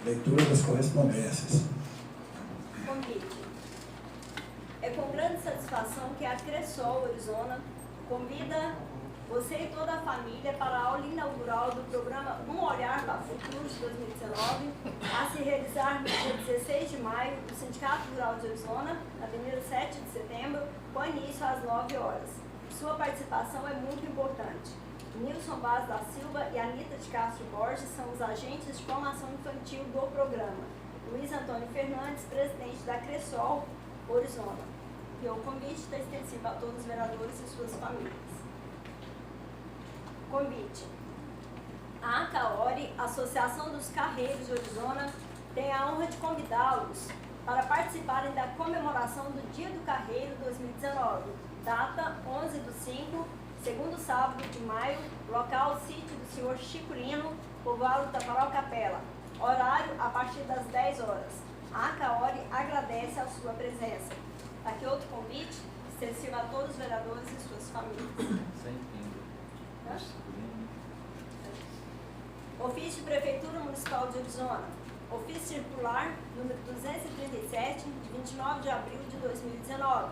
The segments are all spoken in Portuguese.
Leitura das correspondências. Convite. É com grande satisfação que a Cressol Orizona convida você e toda a família para a aula inaugural do programa Um Olhar para o Futuro de 2019, a se realizar no dia 16 de maio do Sindicato Rural de Orizona, na Avenida 7 de Setembro, com início às 9 horas. Sua participação é muito importante. Nilson Vaz da Silva e Anita de Castro Borges são os agentes de formação infantil do programa. Luiz Antônio Fernandes, presidente da Cressol Orizona. E o convite está extensivo a todos os vereadores e suas famílias. Convite. A ACAORI, Associação dos Carreiros de Orizona, tem a honra de convidá-los para participarem da comemoração do Dia do Carreiro 2019, data 11/5, segundo sábado de maio, local sítio do senhor Chico Lino, povoado Taparal Capela, horário a partir das 10 horas. A ACAORI agradece a sua presença. Aqui outro convite, extensivo a todos os vereadores e suas famílias. Ofício de Prefeitura Municipal de Orizona. Ofício circular número 237, de 29 de abril de 2019.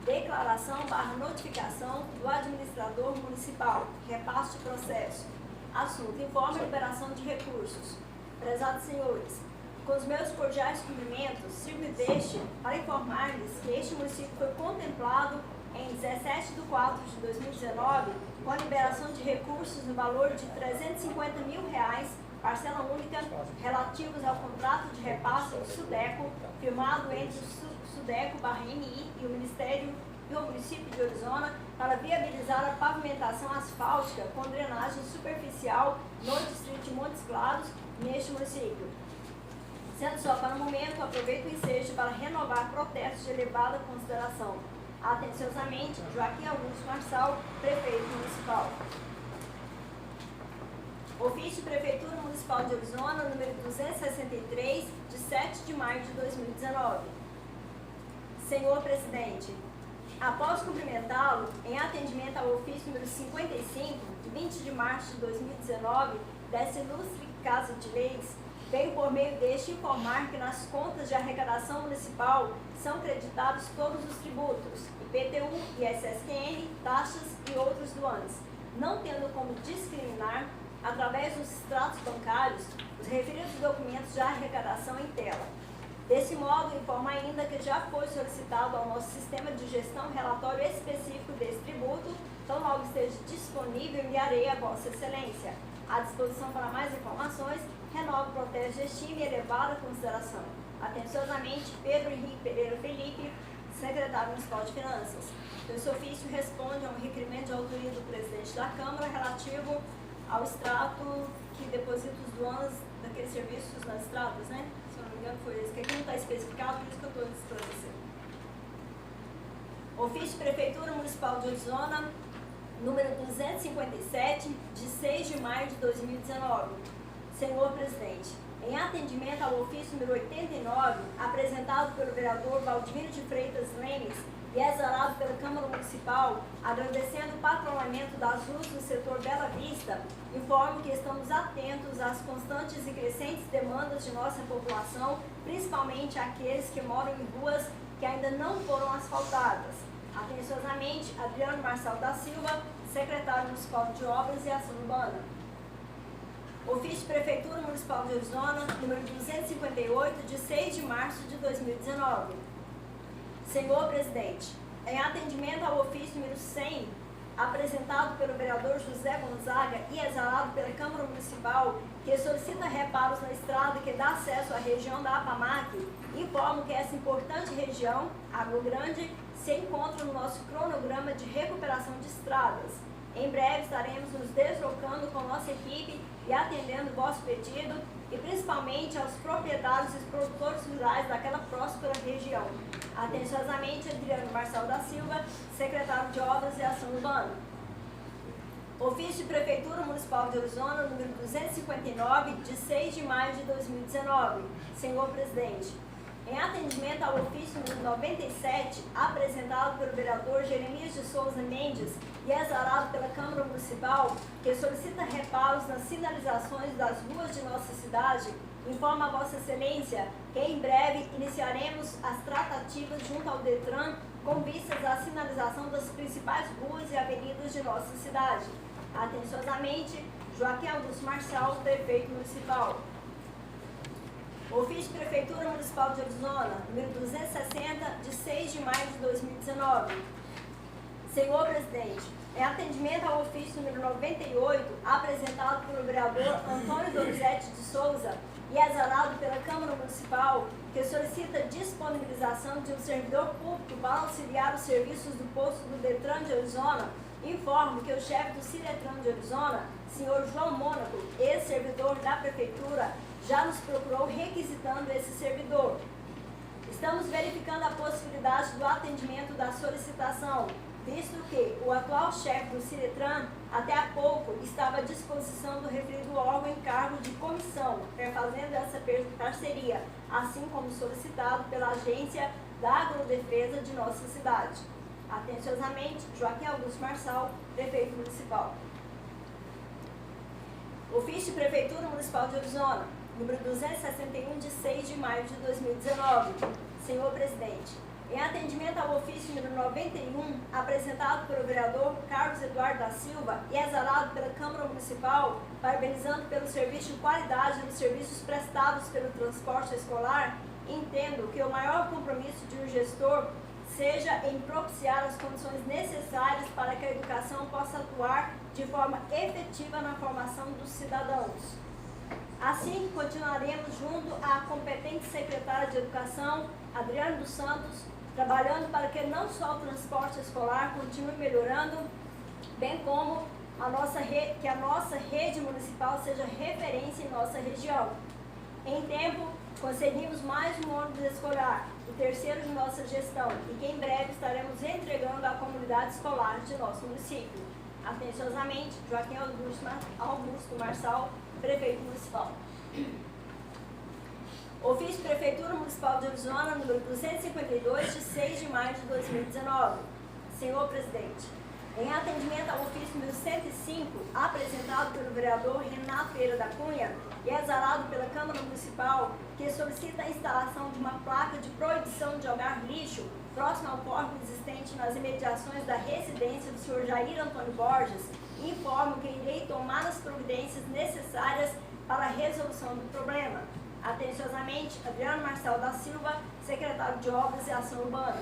Declaração/notificação do administrador municipal. Repasse de processo. Assunto: informe liberação de recursos. Prezados senhores, com os meus cordiais cumprimentos, sirvo deste para informar-lhes que este município foi contemplado em 17 de 4 de 2019 com a liberação de recursos no valor de R$350 mil, parcela única, relativos ao contrato de repasse do SUDECO, firmado entre o SUDECO/MI e o Ministério e o município de Orizona para viabilizar a pavimentação asfáltica com drenagem superficial no distrito de Montes Claros, neste município. Sendo só para o momento, aproveito o ensejo para renovar protestos de elevada consideração. Atenciosamente, Joaquim Augusto Marçal, Prefeito Municipal. Ofício de Prefeitura Municipal de Orizona, número 263, de 7 de maio de 2019. Senhor Presidente, após cumprimentá-lo, em atendimento ao ofício número 55, de 20 de março de 2019, dessa ilustre Casa de Leis, venho por meio deste informar que nas contas de arrecadação municipal são creditados todos os tributos, IPTU, ISSQN, taxas e outros doantes, não tendo como discriminar, através dos extratos bancários, os referidos documentos de arrecadação em tela. Desse modo, informo ainda que já foi solicitado ao nosso sistema de gestão relatório específico desse tributo, então logo esteja disponível, enviarei a Vossa Excelência. À disposição para mais informações, renovo o protesto de estima e elevada consideração. Atenciosamente, Pedro Henrique Pereira Felipe, Secretário Municipal de Finanças. Esse ofício responde a um requerimento de autoria do presidente da Câmara relativo ao extrato que deposita os donos daqueles serviços nas estradas, né? Se eu não me engano foi esse, que aqui não está especificado, por isso que eu estou esclarecendo. Ofício de Prefeitura Municipal de Orizona, número 257, de 6 de maio de 2019. Senhor Presidente, em atendimento ao ofício número 89, apresentado pelo vereador Valdivino de Freitas Lemes e exarado pela Câmara Municipal, agradecendo o patrulhamento das ruas do setor Bela Vista, informo que estamos atentos às constantes e crescentes demandas de nossa população, principalmente aqueles que moram em ruas que ainda não foram asfaltadas. Atenciosamente, Adriano Marçal da Silva, Secretário Municipal de Obras e Ação Urbana. Ofício de Prefeitura Municipal de Orizona, número 258, de 6 de março de 2019. Senhor Presidente, em atendimento ao ofício número 100, apresentado pelo vereador José Gonzaga e exarado pela Câmara Municipal, que solicita reparos na estrada que dá acesso à região da APAMAC, informo que essa importante região, Água Grande, se encontra no nosso cronograma de recuperação de estradas. Em breve estaremos nos deslocando com nossa equipe e atendendo o vosso pedido e principalmente aos proprietários e produtores rurais daquela próspera região. Atenciosamente, Adriano Marçal da Silva, Secretário de Obras e Ação Urbana. Ofício de Prefeitura Municipal de Orizona, número 259, de 6 de maio de 2019. Senhor Presidente, em atendimento ao ofício número 97, apresentado pelo vereador Jeremias de Souza Mendes e exarado pela Câmara Municipal, que solicita reparos nas sinalizações das ruas de nossa cidade, informa a Vossa Excelência que em breve iniciaremos as tratativas junto ao DETRAN com vistas à sinalização das principais ruas e avenidas de nossa cidade. Atenciosamente, Joaquim Augusto Marçal, Prefeito Municipal. Ofício de Prefeitura Municipal de Orizona, número 260, de 6 de maio de 2019. Senhor Presidente, em atendimento ao ofício número 98, apresentado pelo vereador Antônio Donizete de Souza e exarado pela Câmara Municipal, que solicita disponibilização de um servidor público para auxiliar os serviços do posto do DETRAN de Orizona, informo que o chefe do CIDETRAN de Orizona, senhor João Mônaco, ex-servidor da Prefeitura, já nos procurou requisitando esse servidor. Estamos verificando a possibilidade do atendimento da solicitação, visto que o atual chefe do CIDETRAN, até há pouco, estava à disposição do referido órgão em cargo de comissão, refazendo essa parceria, assim como solicitado pela Agência da Agrodefesa de nossa cidade. Atenciosamente, Joaquim Augusto Marçal, Prefeito Municipal. Ofício de Prefeitura Municipal de Orizona, número 261, de 6 de maio de 2019. Senhor Presidente, em atendimento ao ofício número 91, apresentado pelo vereador Carlos Eduardo da Silva e exarado pela Câmara Municipal, parabenizando pelo serviço de qualidade dos serviços prestados pelo transporte escolar, entendo que o maior compromisso de um gestor seja em propiciar as condições necessárias para que a educação possa atuar de forma efetiva na formação dos cidadãos. Assim, continuaremos junto à competente secretária de Educação, Adriana dos Santos, trabalhando para que não só o transporte escolar continue melhorando, bem como que a nossa rede municipal seja referência em nossa região. Em tempo, concedimos mais um ônibus escolar, o terceiro de nossa gestão, e que em breve estaremos entregando à comunidade escolar de nosso município. Atenciosamente, Joaquim Augusto Marçal, Prefeito Municipal. Ofício de Prefeitura Municipal de Orizona, número 252, de 6 de maio de 2019. Senhor Presidente, em atendimento ao ofício número 105, apresentado pelo vereador Renato Pereira da Cunha e exarado pela Câmara Municipal, que solicita a instalação de uma placa de proibição de jogar lixo próximo ao córrego existente nas imediações da residência do senhor Jair Antônio Borges, informo que irei tomar as providências necessárias para a resolução do problema. Atenciosamente, Adriano Marçal da Silva, Secretário de Obras e Ação Urbana.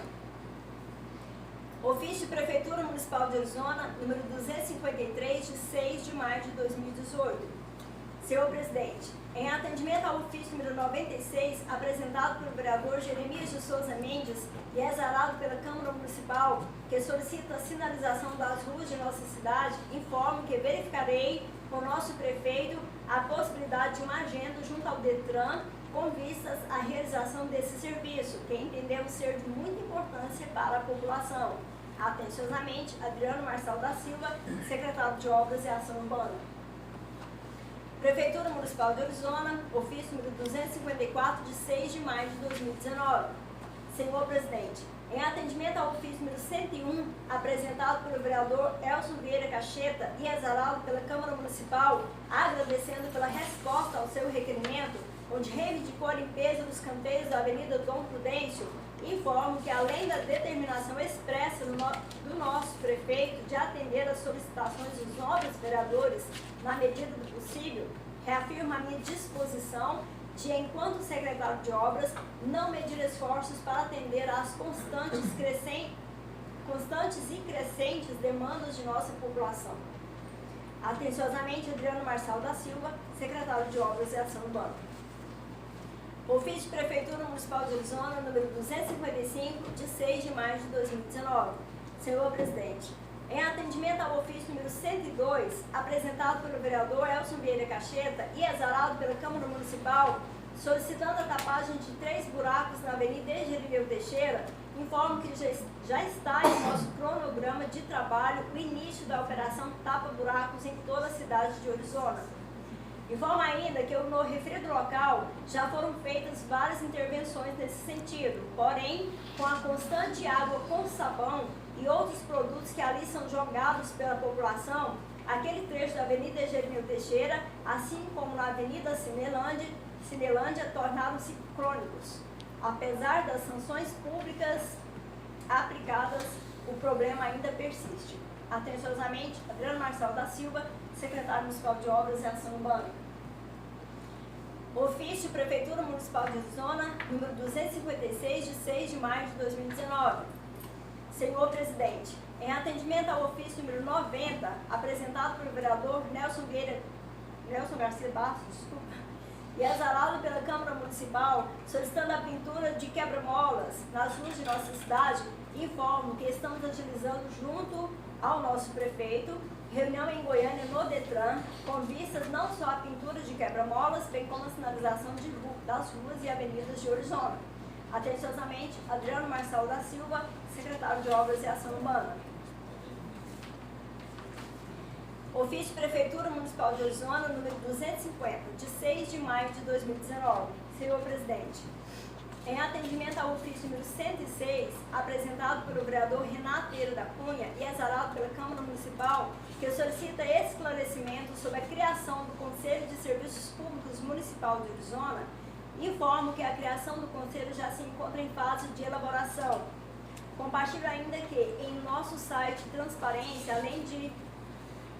Ofício de Prefeitura Municipal de Orizona, número 253, de 6 de maio de 2018. Senhor Presidente, em atendimento ao ofício número 96, apresentado pelo vereador Jeremias de Souza Mendes e exarado pela Câmara Municipal, que solicita a sinalização das ruas de nossa cidade, informo que verificarei com o nosso prefeito a possibilidade de uma agenda junto ao DETRAN com vistas à realização desse serviço, que entendemos ser de muita importância para a população. Atenciosamente, Adriano Marçal da Silva, Secretário de Obras e Ação Urbana. Prefeitura Municipal de Orizona, ofício número 254, de 6 de maio de 2019. Senhor Presidente, em atendimento ao ofício número 101, apresentado pelo vereador Elson Vieira Cacheta e exarado pela Câmara Municipal, agradecendo pela resposta ao seu requerimento, onde reivindicou a limpeza dos canteiros da Avenida Dom Prudêncio, informo que, além da determinação expressa do nosso prefeito de atender às solicitações dos nobres vereadores na medida do possível, reafirmo a minha disposição de, enquanto secretário de obras, não medir esforços para atender às constantes e crescentes demandas de nossa população. Atenciosamente, Adriano Marçal da Silva, Secretário de Obras e Ação Urbana. Ofício de Prefeitura Municipal de Orizona, número 255, de 6 de maio de 2019. Senhor Presidente, em atendimento ao ofício número 102, apresentado pelo vereador Elson Vieira Cacheta e exarado pela Câmara Municipal, solicitando a tapagem de 3 buracos na Avenida Egerileu Teixeira, informo que já está em nosso cronograma de trabalho o início da operação Tapa Buracos em toda a cidade de Orizona. Informa ainda que no referido local já foram feitas várias intervenções nesse sentido, porém, com a constante água com sabão e outros produtos que ali são jogados pela população, aquele trecho da Avenida Egerileu Teixeira, assim como na Avenida Cinelândia, Cinelândia tornaram-se crônicos. Apesar das sanções públicas aplicadas, o problema ainda persiste. Atenciosamente, Adriano Marçal da Silva, secretário municipal de Obras e Ação Urbana. Ofício Prefeitura Municipal de Orizona, número 256, de 6 de maio de 2019. Senhor Presidente, em atendimento ao ofício número 90, apresentado pelo vereador Nelson Garcia Bastos, e exalado pela Câmara Municipal, solicitando a pintura de quebra-molas nas ruas de nossa cidade, informo que estamos agilizando junto ao nosso prefeito, reunião em Goiânia no Detran, com vistas não só à pintura de quebra-molas, bem como a sinalização das ruas e avenidas de Orizona. Atenciosamente, Adriano Marçal da Silva, secretário de Obras e Ação Urbana. Ofício Prefeitura Municipal de Orizona, número 250, de 6 de maio de 2019. Senhor Presidente, em atendimento ao ofício número 106, apresentado pelo vereador Renato Pereira da Cunha e exalado pela Câmara Municipal, que solicita esclarecimento sobre a criação do Conselho de Serviços Públicos Municipal de Orizona, informo que a criação do Conselho já se encontra em fase de elaboração. Compartilho ainda que em nosso site Transparência, além de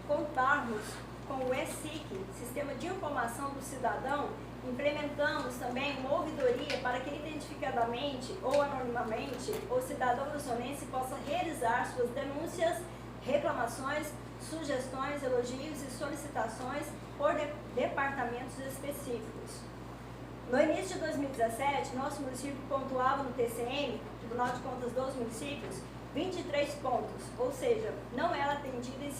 contarmos com o ESIC, Sistema de Informação do Cidadão, implementamos também uma ouvidoria para que identificadamente ou anonimamente o cidadão orizonense possa realizar suas denúncias, reclamações, sugestões, elogios e solicitações por departamentos específicos. No início de 2017, nosso município pontuava no TCM, Tribunal de Contas dos Municípios, 23 pontos, ou seja, não era atendido em 50%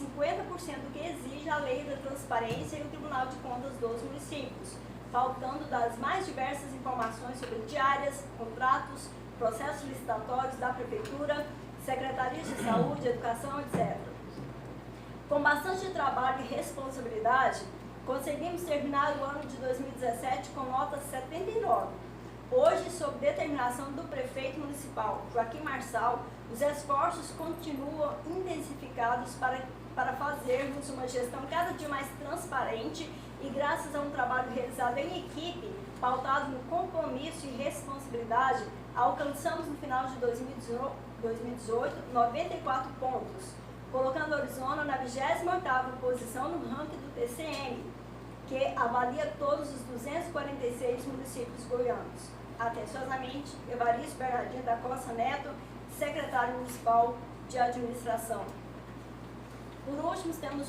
do que exige a Lei da Transparência e o Tribunal de Contas dos Municípios, faltando das mais diversas informações sobre diárias, contratos, processos licitatórios da Prefeitura, Secretarias de Saúde, Educação, etc. Com bastante trabalho e responsabilidade, conseguimos terminar o ano de 2017 com nota 79. Hoje, sob determinação do prefeito municipal, Joaquim Marçal, os esforços continuam intensificados para fazermos uma gestão cada dia mais transparente e, graças a um trabalho realizado em equipe, pautado no compromisso e responsabilidade, alcançamos no final de 2018 94 pontos, colocando a Orizona na 28ª posição no ranking do TCM, que avalia todos os 246 municípios goianos. Atenciosamente, Evaristo Bernardino da Costa Neto, secretário municipal de administração. Por último, temos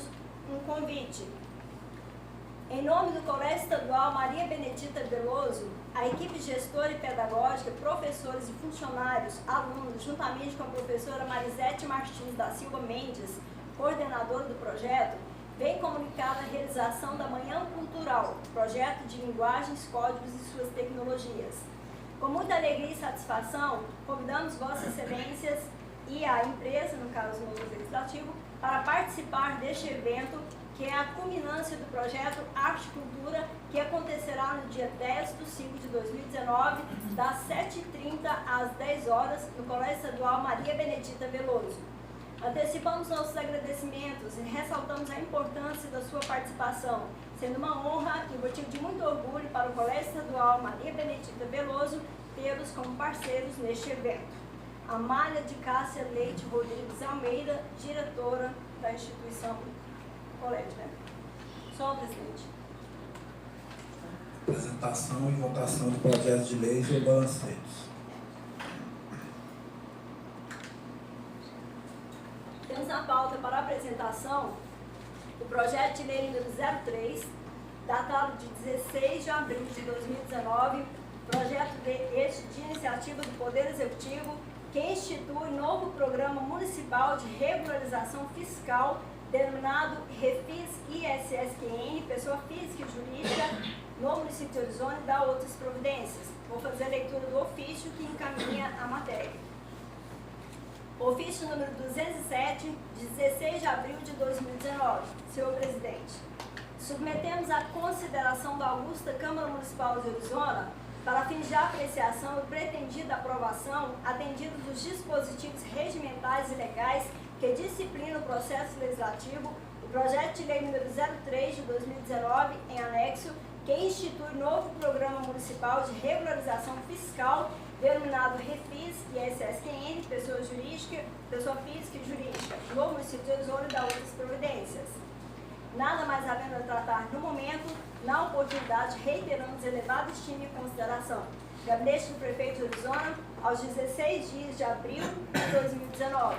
um convite. Em nome do Colégio Estadual Maria Benedita Veloso, a equipe gestora e pedagógica, professores e funcionários, alunos, juntamente com a professora Marisete Martins da Silva Mendes, coordenadora do projeto, vem comunicada a realização da Manhã Cultural, projeto de linguagens, códigos e suas tecnologias. Com muita alegria e satisfação, convidamos Vossas Excelências e a empresa, no caso o Novo Legislativo, para participar deste evento, que é a culminância do projeto Arte e Cultura, que acontecerá no dia 10 de 5 de 2019, das 7h30 às 10 horas, no Colégio Estadual Maria Benedita Veloso. Antecipamos nossos agradecimentos e ressaltamos a importância da sua participação, sendo uma honra e motivo de muito orgulho para o Colégio Estadual Maria Benedita Veloso tê-los como parceiros neste evento. Amália de Cássia Leite Rodrigues Almeida, diretora da instituição colégio, né? Senhor Presidente. Apresentação e votação do projeto de lei e balanceios. Temos na pauta para apresentação o projeto de lei número 03, datado de 16 de abril de 2019, projeto de iniciativa do Poder Executivo, que institui novo programa municipal de regularização fiscal, denominado Refis ISSQN, pessoa física e jurídica, no município de Orizona, e dá outras providências. Vou fazer a leitura do ofício que encaminha a matéria. Ofício número 207, de 16 de abril de 2019. Senhor Presidente, submetemos à consideração da Augusta Câmara Municipal de Orizona, para fins de apreciação e pretendida aprovação, atendidos os dispositivos regimentais e legais que disciplinam o processo legislativo, o projeto de lei número 03 de 2019, em anexo, que institui novo Programa Municipal de Regularização Fiscal, denominado REFIS e SSQN, pessoa física e jurídica, no município de Orizona e da outras providências. Nada mais havendo a tratar no momento, na oportunidade, reiteramos elevada estima e consideração. Gabinete do Prefeito de Orizona, aos 16 dias de abril de 2019.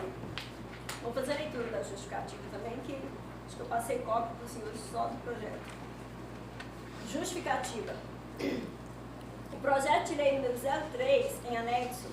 Vou fazer a leitura da justificativa também, que acho que eu passei cópia para os senhores só do projeto. Justificativa. O projeto de lei número 03, em anexo,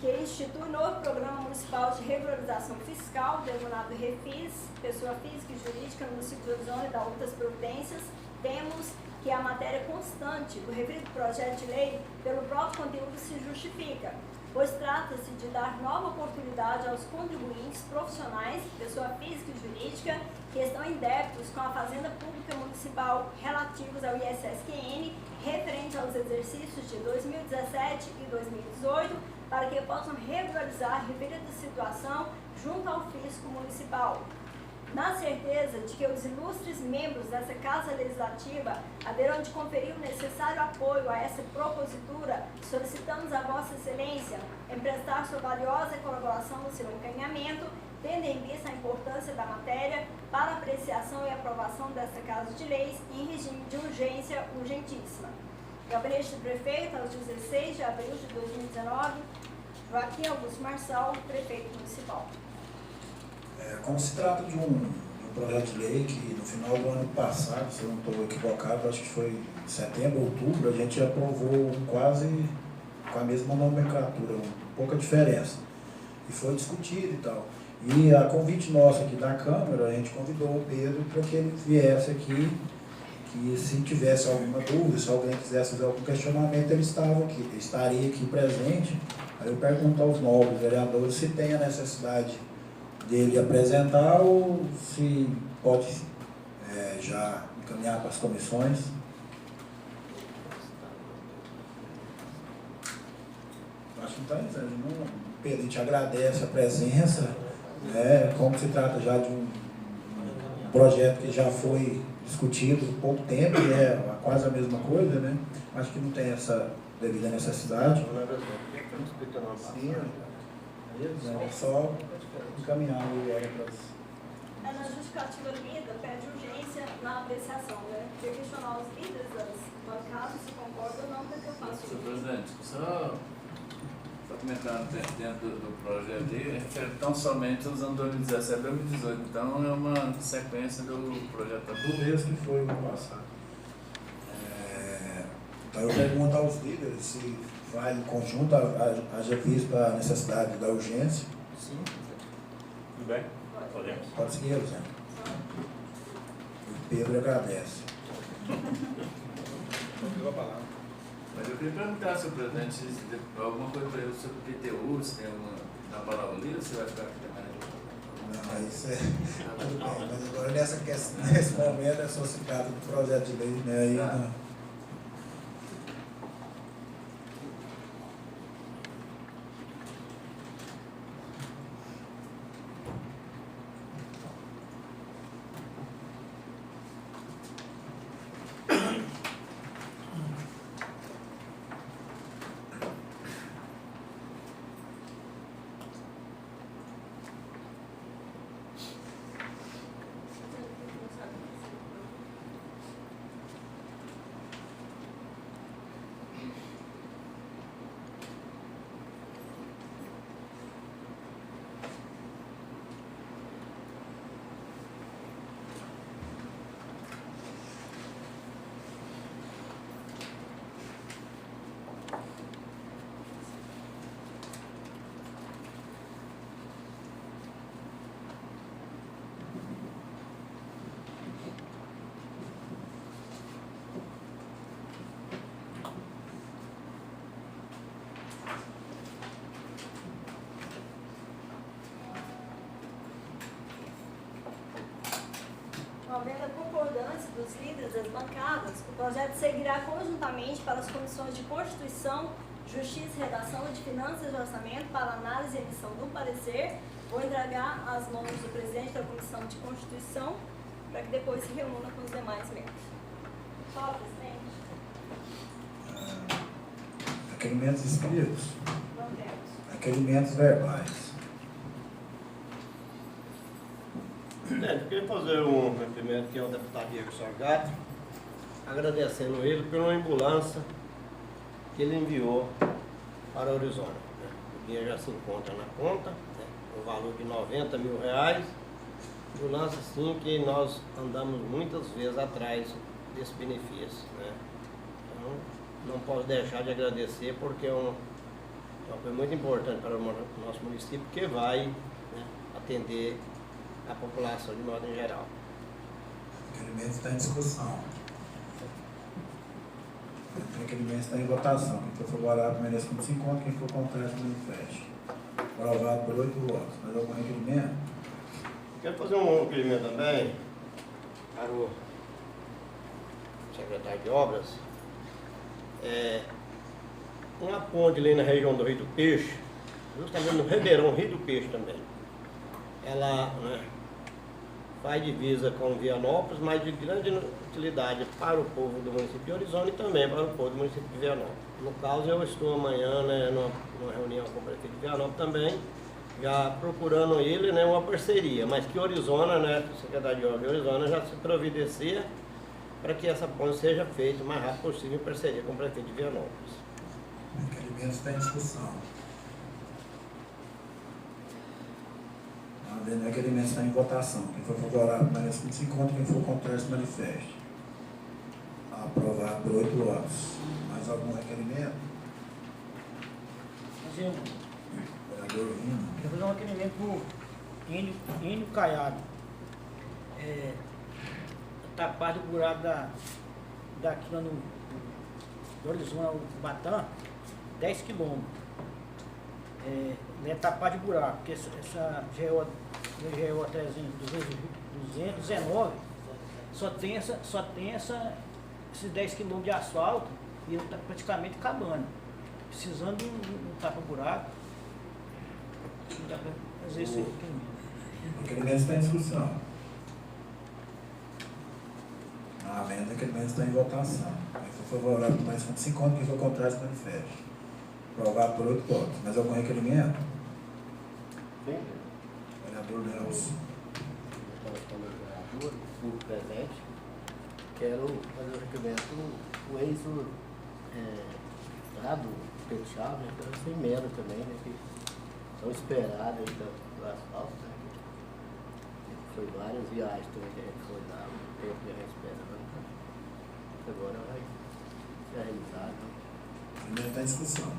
que institui novo Programa Municipal de Regularização Fiscal, denominado REFIS, pessoa física e jurídica no município de Orizona e da outras providências, temos que a matéria constante do referido projeto de lei, pelo próprio conteúdo, se justifica, pois trata-se de dar nova oportunidade aos contribuintes profissionais, pessoa física e jurídica, que estão em débitos com a Fazenda Pública Municipal relativos ao ISSQN, referente aos exercícios de 2017 e 2018, para que possam regularizar a referida situação junto ao fisco municipal. Na certeza de que os ilustres membros dessa Casa Legislativa haverão de conferir o necessário apoio a essa propositura, solicitamos a Vossa Excelência emprestar sua valiosa colaboração no seu encaminhamento, tendo em vista a importância da matéria para apreciação e aprovação desta Casa de Leis em regime de urgência urgentíssima. Gabinete do Prefeito, aos 16 de abril de 2019, Joaquim Augusto Marçal, Prefeito Municipal. Como se trata de um projeto de lei que no final do ano passado, se eu não estou equivocado, acho que foi em setembro, outubro, a gente aprovou quase com a mesma nomenclatura, pouca diferença. E foi discutido e tal. E a convite nosso aqui da Câmara, a gente convidou o Pedro para que ele viesse aqui, que se tivesse alguma dúvida, se alguém quisesse fazer algum questionamento, ele estaria aqui presente. Aí eu pergunto aos nobres vereadores se tem a necessidade dele apresentar ou se pode já encaminhar para as comissões. Acho que não está dizendo. Pedro, a gente agradece a presença, como se trata já de um projeto que já foi discutido há pouco tempo e é quase a mesma coisa, né? Acho que não tem essa devida necessidade. Sim, é só encaminhar agora para as... Na justificativa lida, pede urgência na apreciação, né? Porque questionar os líderes das bancadas se concordam ou não, porque eu faço. Senhor presidente, só comentando dentro do projeto aí, refere tão somente aos anos 2017 e 2018, então é uma sequência do projeto do mesmo que foi o ano passado. Então eu pergunto aos líderes se vai em conjunto, haja visto a necessidade da urgência. Sim. Tudo bem? Podemos. Pode seguir, Elisandro. O Pedro agradece. Mas eu queria perguntar, senhor presidente, se tem alguma coisa para ele sobre o PTU, se tem uma palavra ali, ou se vai ficar aqui também? Não, mas tudo bem. Mas agora nesse momento é só citado do projeto de lei, né? Aí, não. Havendo a concordância dos líderes das bancadas, o projeto seguirá conjuntamente para as comissões de Constituição, Justiça e Redação e de Finanças e Orçamento para análise e emissão do parecer. Vou entregar às mãos do presidente da Comissão de Constituição para que depois se reúna com os demais membros. Só, presidente. Requerimentos escritos. Não temos. Requerimentos verbais. Presidente, eu queria fazer um requerimento aqui ao deputado Diego Salgado, agradecendo ele pela ambulância que ele enviou para Orizona. O dinheiro já se encontra na conta, o valor de R$90 mil. Ambulância, sim, que nós andamos muitas vezes atrás desse benefício. Então, não posso deixar de agradecer, porque é uma coisa muito importante para o nosso município, que vai atender a população de modo em geral. O requerimento está em discussão. O requerimento está em votação. Quem for favorável permaneça como se encontra, quem for contrário manifeste. Aprovado por 8 votos. Mais algum requerimento? Quero fazer um requerimento também para o secretário de Obras. Uma ponte ali na região do Rio do Peixe, justamente no Ribeirão, Rio do Peixe também. Ela faz divisa com Vianópolis, mas de grande utilidade para o povo do município de Orizona e também para o povo do município de Vianópolis. No caso, eu estou amanhã numa reunião com o prefeito de Vianópolis também, já procurando ele uma parceria, mas que Orizona, o secretário de Obras de Orizona já se providencia para que essa ponte seja feita o mais rápido possível em parceria com o prefeito de Vianópolis. O requerimento está em discussão. O requerimento está em votação. Quem for favorável permaneça como se encontra, quem for contrário se manifeste. Aprovado por 8 votos. Mais algum requerimento? Vereador Rino. Quero fazer um requerimento para o Índio Caiado. Tapar do buraco daqui lá no Orizona, o Batã, 10 quilômetros. Tapar de buraco, porque essa GO 219 só tem esses 10 quilômetros de asfalto e ele está praticamente acabando. Precisando de um tapa-buraco. Não dá para fazer esse requerimento. O requerimento está em discussão. O requerimento está em votação. Quem for favorável permaneça como se encontra, quem for contrário se manifeste. Aprovado por 8 votos. Mais algum requerimento? Sim. Vereador Nelson. Vereador, público presente, quero fazer o requerimento o eixo lá do Petial, então essa emenda também, que são esperadas aí do asfalto, Foi várias viagens também que a gente foi lá, um tempo que a gente esperando, agora vai ser realizado. Ainda está em discussão.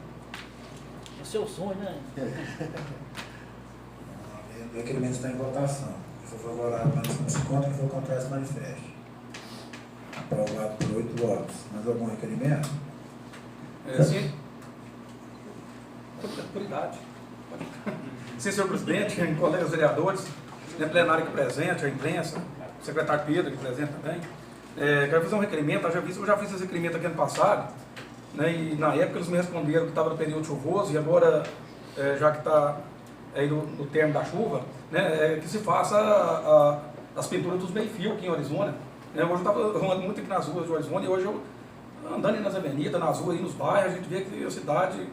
É o seu sonho, né? O requerimento está em votação. Quem for favorável permaneça como se encontra, quem for contrário se manifeste. Aprovado por 8 votos. Mais algum requerimento? Sim. Autoridade. Sim, senhor presidente, colegas vereadores, plenário aqui presente, a imprensa, o secretário Pedro aqui presente também. Quero fazer um requerimento, eu já fiz esse requerimento aqui ano passado, e na época eles me responderam que estava no período chuvoso e agora, já que está aí no termo da chuva, que se faça as pinturas dos meio-fio aqui em Orizona. Hoje eu estava andando muito aqui nas ruas de Orizona e hoje eu andando aí nas avenidas, nas ruas, aí nos bairros, a gente vê que a cidade,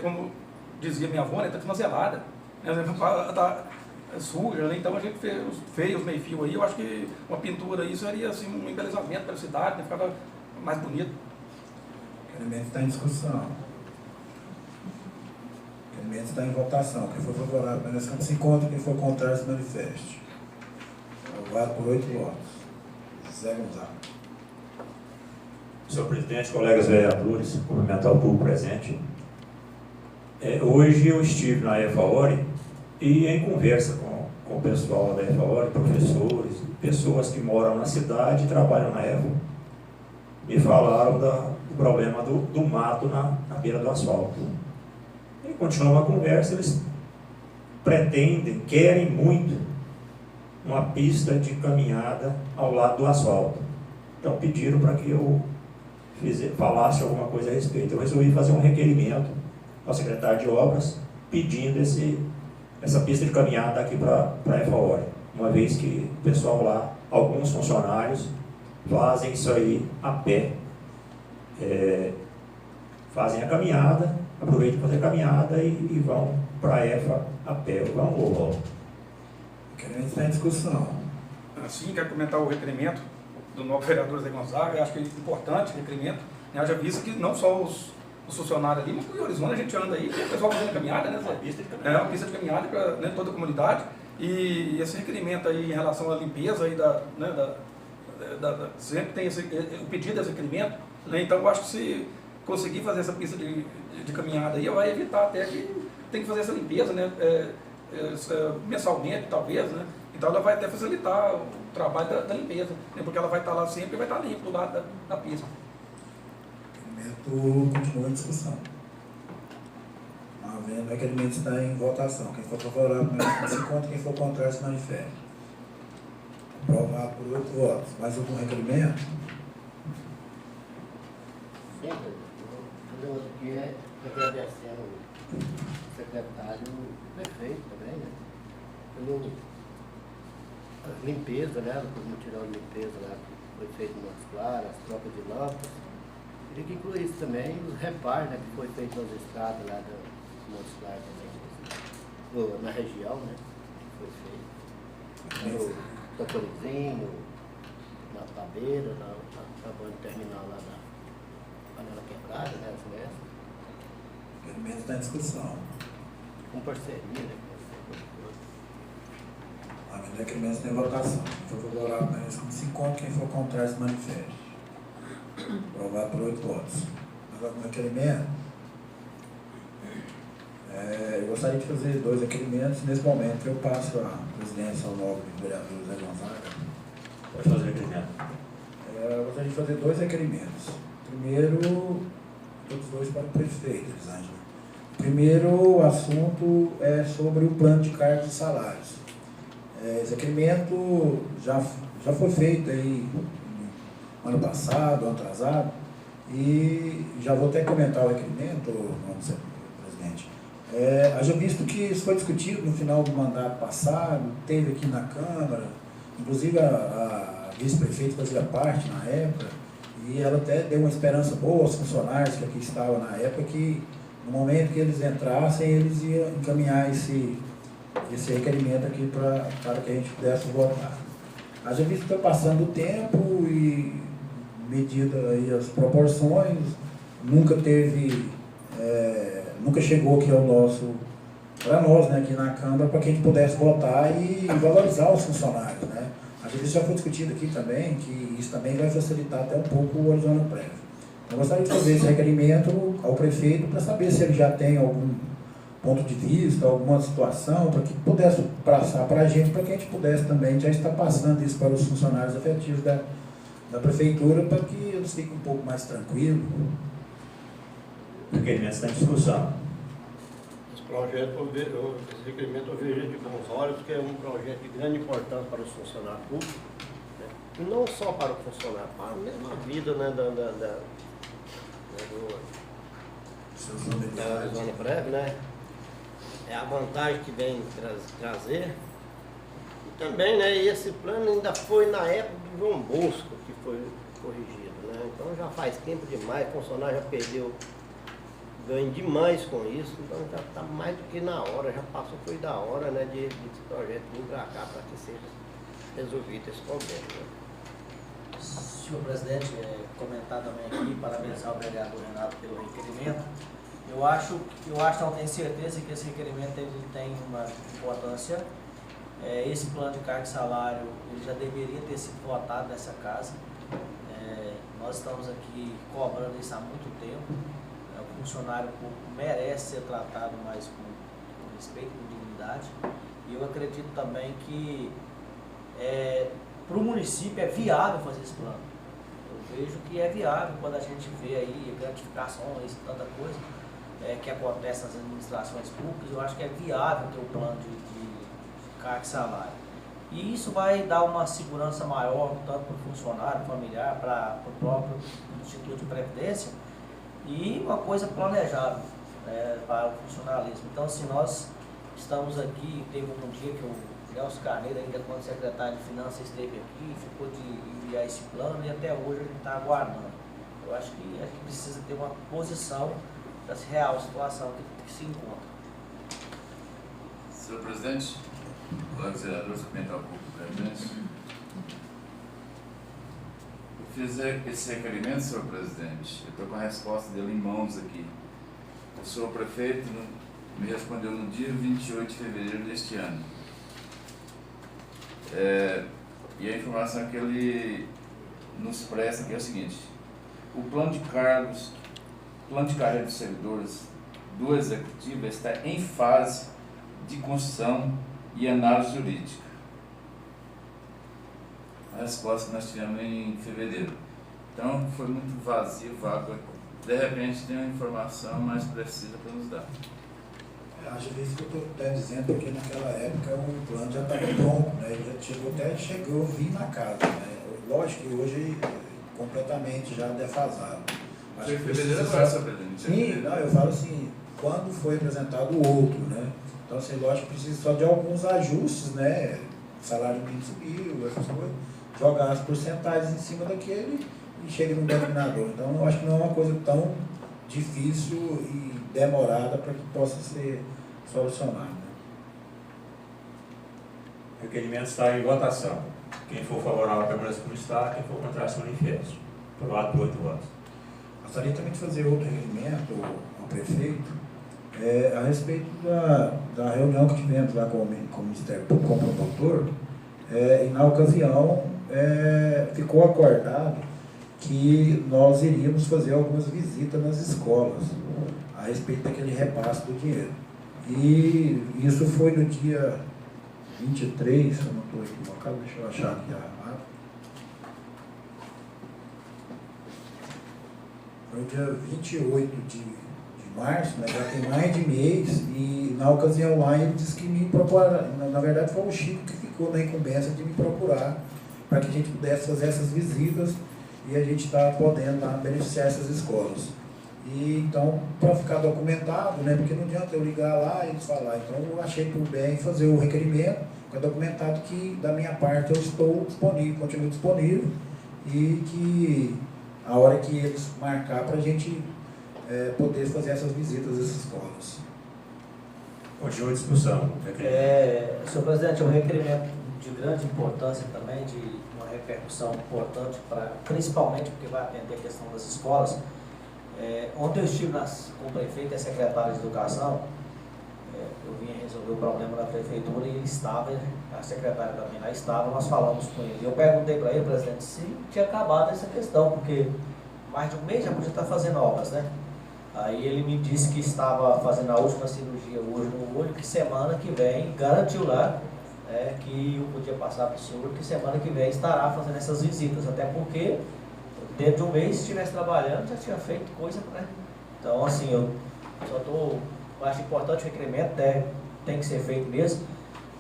como dizia minha avó, está desmanzelada, está suja, então a gente fez os meio-fio aí. Eu acho que uma pintura aí seria assim, um embelezamento para a cidade, ficava mais bonito. O requerimento está em discussão. O requerimento está em votação. Quem for favorável permaneça como se encontra, quem for contrário se manifeste. Aprovado por 8 votos. Zé Gonzaga. Senhor presidente, colegas vereadores, cumprimentar o público presente. Hoje eu estive na EFAORE e em conversa com o pessoal da EFAORE, professores, pessoas que moram na cidade e trabalham na EFA, me falaram do problema do mato na beira do asfalto. E continuando a conversa, eles querem muito uma pista de caminhada ao lado do asfalto. Então pediram para que eu falasse alguma coisa a respeito. Eu resolvi fazer um requerimento ao secretário de Obras pedindo essa pista de caminhada aqui para a EFAORE, uma vez que o pessoal lá, alguns funcionários, fazem isso aí a pé. Fazem a caminhada, aproveitam para fazer a caminhada e vão para a EFA a pé, vão ou voltam. Queremos estar em discussão. Assim, quero comentar o requerimento do novo vereador Zé Gonzaga. Eu acho que é importante o requerimento. Já visto que não só os funcionários ali, mas em Orizona a gente anda aí, o pessoal fazendo caminhada, né, Zé? Uma pista de caminhada para, né, toda a comunidade. E esse requerimento aí em relação à limpeza aí sempre tem o pedido desse requerimento, né? Então eu acho que se conseguir fazer essa pista de caminhada aí, vai evitar até que tem que fazer essa limpeza, né? Mensalmente, talvez, né? Então ela vai até facilitar o trabalho da limpeza, né? Porque ela vai estar lá sempre e vai estar limpo do lado da pista. O requerimento continua em discussão. Não havendo, o requerimento está em votação. Quem for favorável, se conta, quem for contrário, se manifesta. Aprovado por 8 votos. Mais algum requerimento? Sim, o outro aqui é agradecendo o secretário, o prefeito também, né? Pela limpeza, né? Por mutirão de limpeza lá que foi feito em Montes Claros, as trocas de lâmpadas. Queria que incluísse também os reparos, né? Que foi feito nas estradas lá de Montes Claros também, na região, né? Que foi feito. No Tocorizinho, na Tabeira, acabando de terminar lá na Panela Quebrada, né? As mesas. O requerimento está em discussão. Com parceria, né? O requerimento está em votação. Quem for favorável, se conta, quem for contrário, se manifeste. Aprovado por 8 votos. Mais algum requerimento? Eu gostaria de fazer 2 requerimentos. Nesse momento, eu passo a presidência ao novo vereador Zé Gonzaga. Pode fazer o requerimento. Eu gostaria de fazer 2 requerimentos. Primeiro, todos 2 para o prefeito, Elisângela. Primeiro, o assunto é sobre o plano de cargos e salários. Esse requerimento já foi feito aí ano passado, ano atrasado, e já vou até comentar o requerimento, presidente. Haja visto que isso foi discutido no final do mandato passado, teve aqui na Câmara, inclusive a vice-prefeita fazia parte na época, e ela até deu uma esperança boa aos funcionários que aqui estavam na época, que no momento que eles entrassem, eles iam encaminhar esse requerimento aqui para que a gente pudesse votar. Haja visto que está passando o tempo e, medida aí as proporções, nunca chegou aqui para nós, né, aqui na Câmara, para que a gente pudesse votar e valorizar os funcionários, né. Às vezes já foi discutido aqui também, que isso também vai facilitar até um pouco o Orizona Prévio. Eu gostaria de fazer esse requerimento ao prefeito para saber se ele já tem algum ponto de vista, alguma situação, para que pudesse passar para a gente, para que a gente pudesse também já estar passando isso para os funcionários efetivos da prefeitura, para que eles fiquem um pouco mais tranquilos. O requerimento está em discussão. Esse requerimento eu vejo de bons olhos, porque é um projeto de grande importância para os funcionários públicos, né? E não só para o funcionário, para a mesma vida, né, da Zona Prévia, né? É a vantagem que vem trazer. E também, né, esse plano ainda foi na época do João Bosco que foi corrigido, né? Então já faz tempo demais, o funcionário já perdeu ganho demais com isso, então já está mais do que na hora, já passou, foi da hora, né, de esse projeto vir para cá para que seja resolvido esse problema, né? Senhor presidente, comentar também aqui, parabenizar o vereador Renato pelo requerimento. Eu acho, não tenho certeza que esse requerimento ele tem uma importância. Esse plano de cargo e salário ele já deveria ter sido votado nessa casa. Nós estamos aqui cobrando isso há muito tempo. O funcionário público merece ser tratado mais com respeito, com dignidade. E eu acredito também que para o município é viável fazer esse plano. Eu vejo que é viável quando a gente vê aí gratificações, tanta coisa que acontece nas administrações públicas. Eu acho que é viável ter o plano de cargo e salário. E isso vai dar uma segurança maior, tanto para o funcionário, familiar, para o próprio Instituto de Previdência, e uma coisa planejável para o funcionalismo. Então, assim, nós estamos aqui, teve um dia que eu Nelson Carneiro, ainda quando secretário de Finanças, esteve aqui, ficou de enviar esse plano e até hoje ele está aguardando. Eu acho que precisa ter uma posição dessa real situação que se encontra. Senhor presidente, colegas vereadores, comentar um pouco brevemente. Eu fiz esse requerimento, senhor presidente, eu estou com a resposta dele em mãos aqui. O senhor prefeito me respondeu no dia 28 de fevereiro deste ano. E a informação que ele nos presta aqui é o seguinte: o plano de cargos, plano de carreira dos servidores do Executivo está em fase de construção e análise jurídica. A resposta que nós tivemos em fevereiro. Então, foi muito vazio, vago. De repente, tem uma informação mais precisa para nos dar. Acho que isso que eu estou até dizendo, porque naquela época o plano já estava pronto, né? Ele chegou, vir na casa, né? Lógico que hoje completamente já defasado. Acho que fevereiro agora, senhor presidente. Sim, não, eu falo assim, quando foi apresentado o outro, né? Então, assim, lógico que precisa só de alguns ajustes, né? O salário mínimo subiu, essas coisas, jogar as porcentagens em cima daquele e chega no denominador. Então, eu acho que não é uma coisa tão difícil e demorada para que possa ser solucionada. O requerimento está em votação. Quem for favorável permanece como está, quem for contrário se manifeste. Aprovado por 8 votos. Gostaria também de fazer outro requerimento ao prefeito a respeito da reunião que tivemos lá com o Ministério Público, com o promotor, e na ocasião ficou acordado que nós iríamos fazer algumas visitas nas escolas a respeito daquele repasse do dinheiro. E isso foi no dia 23, se eu não estou equivocado, deixa eu achar aqui a ata. Foi no dia 28 de março, né, já tem mais de mês, e na ocasião lá ele disse que me procurar, na verdade foi o Chico que ficou na incumbência de me procurar para que a gente pudesse fazer essas visitas e a gente está podendo beneficiar essas escolas. E então, para ficar documentado, né, porque não adianta eu ligar lá e eles falar, então eu achei por bem fazer o requerimento, fica documentado que da minha parte eu estou disponível, continuo disponível, e que a hora que eles marcar para a gente poder fazer essas visitas às escolas. Continua a discussão. Senhor presidente, é um requerimento de grande importância também, de uma repercussão importante, principalmente porque vai atender a questão das escolas. Ontem eu estive com o prefeito e a secretária de Educação, eu vim resolver o problema da prefeitura e ele estava, a secretária também lá estava, nós falamos com ele. Eu perguntei para ele, presidente, se tinha acabado essa questão, porque mais de um mês já podia estar fazendo obras, né? Aí ele me disse que estava fazendo a última cirurgia hoje no olho, que semana que vem, garantiu lá que eu podia passar para o senhor, que semana que vem estará fazendo essas visitas, até porque dentro de um mês, se estivesse trabalhando, já tinha feito coisa, né? Então, assim, eu acho importante o requerimento, tem que ser feito mesmo,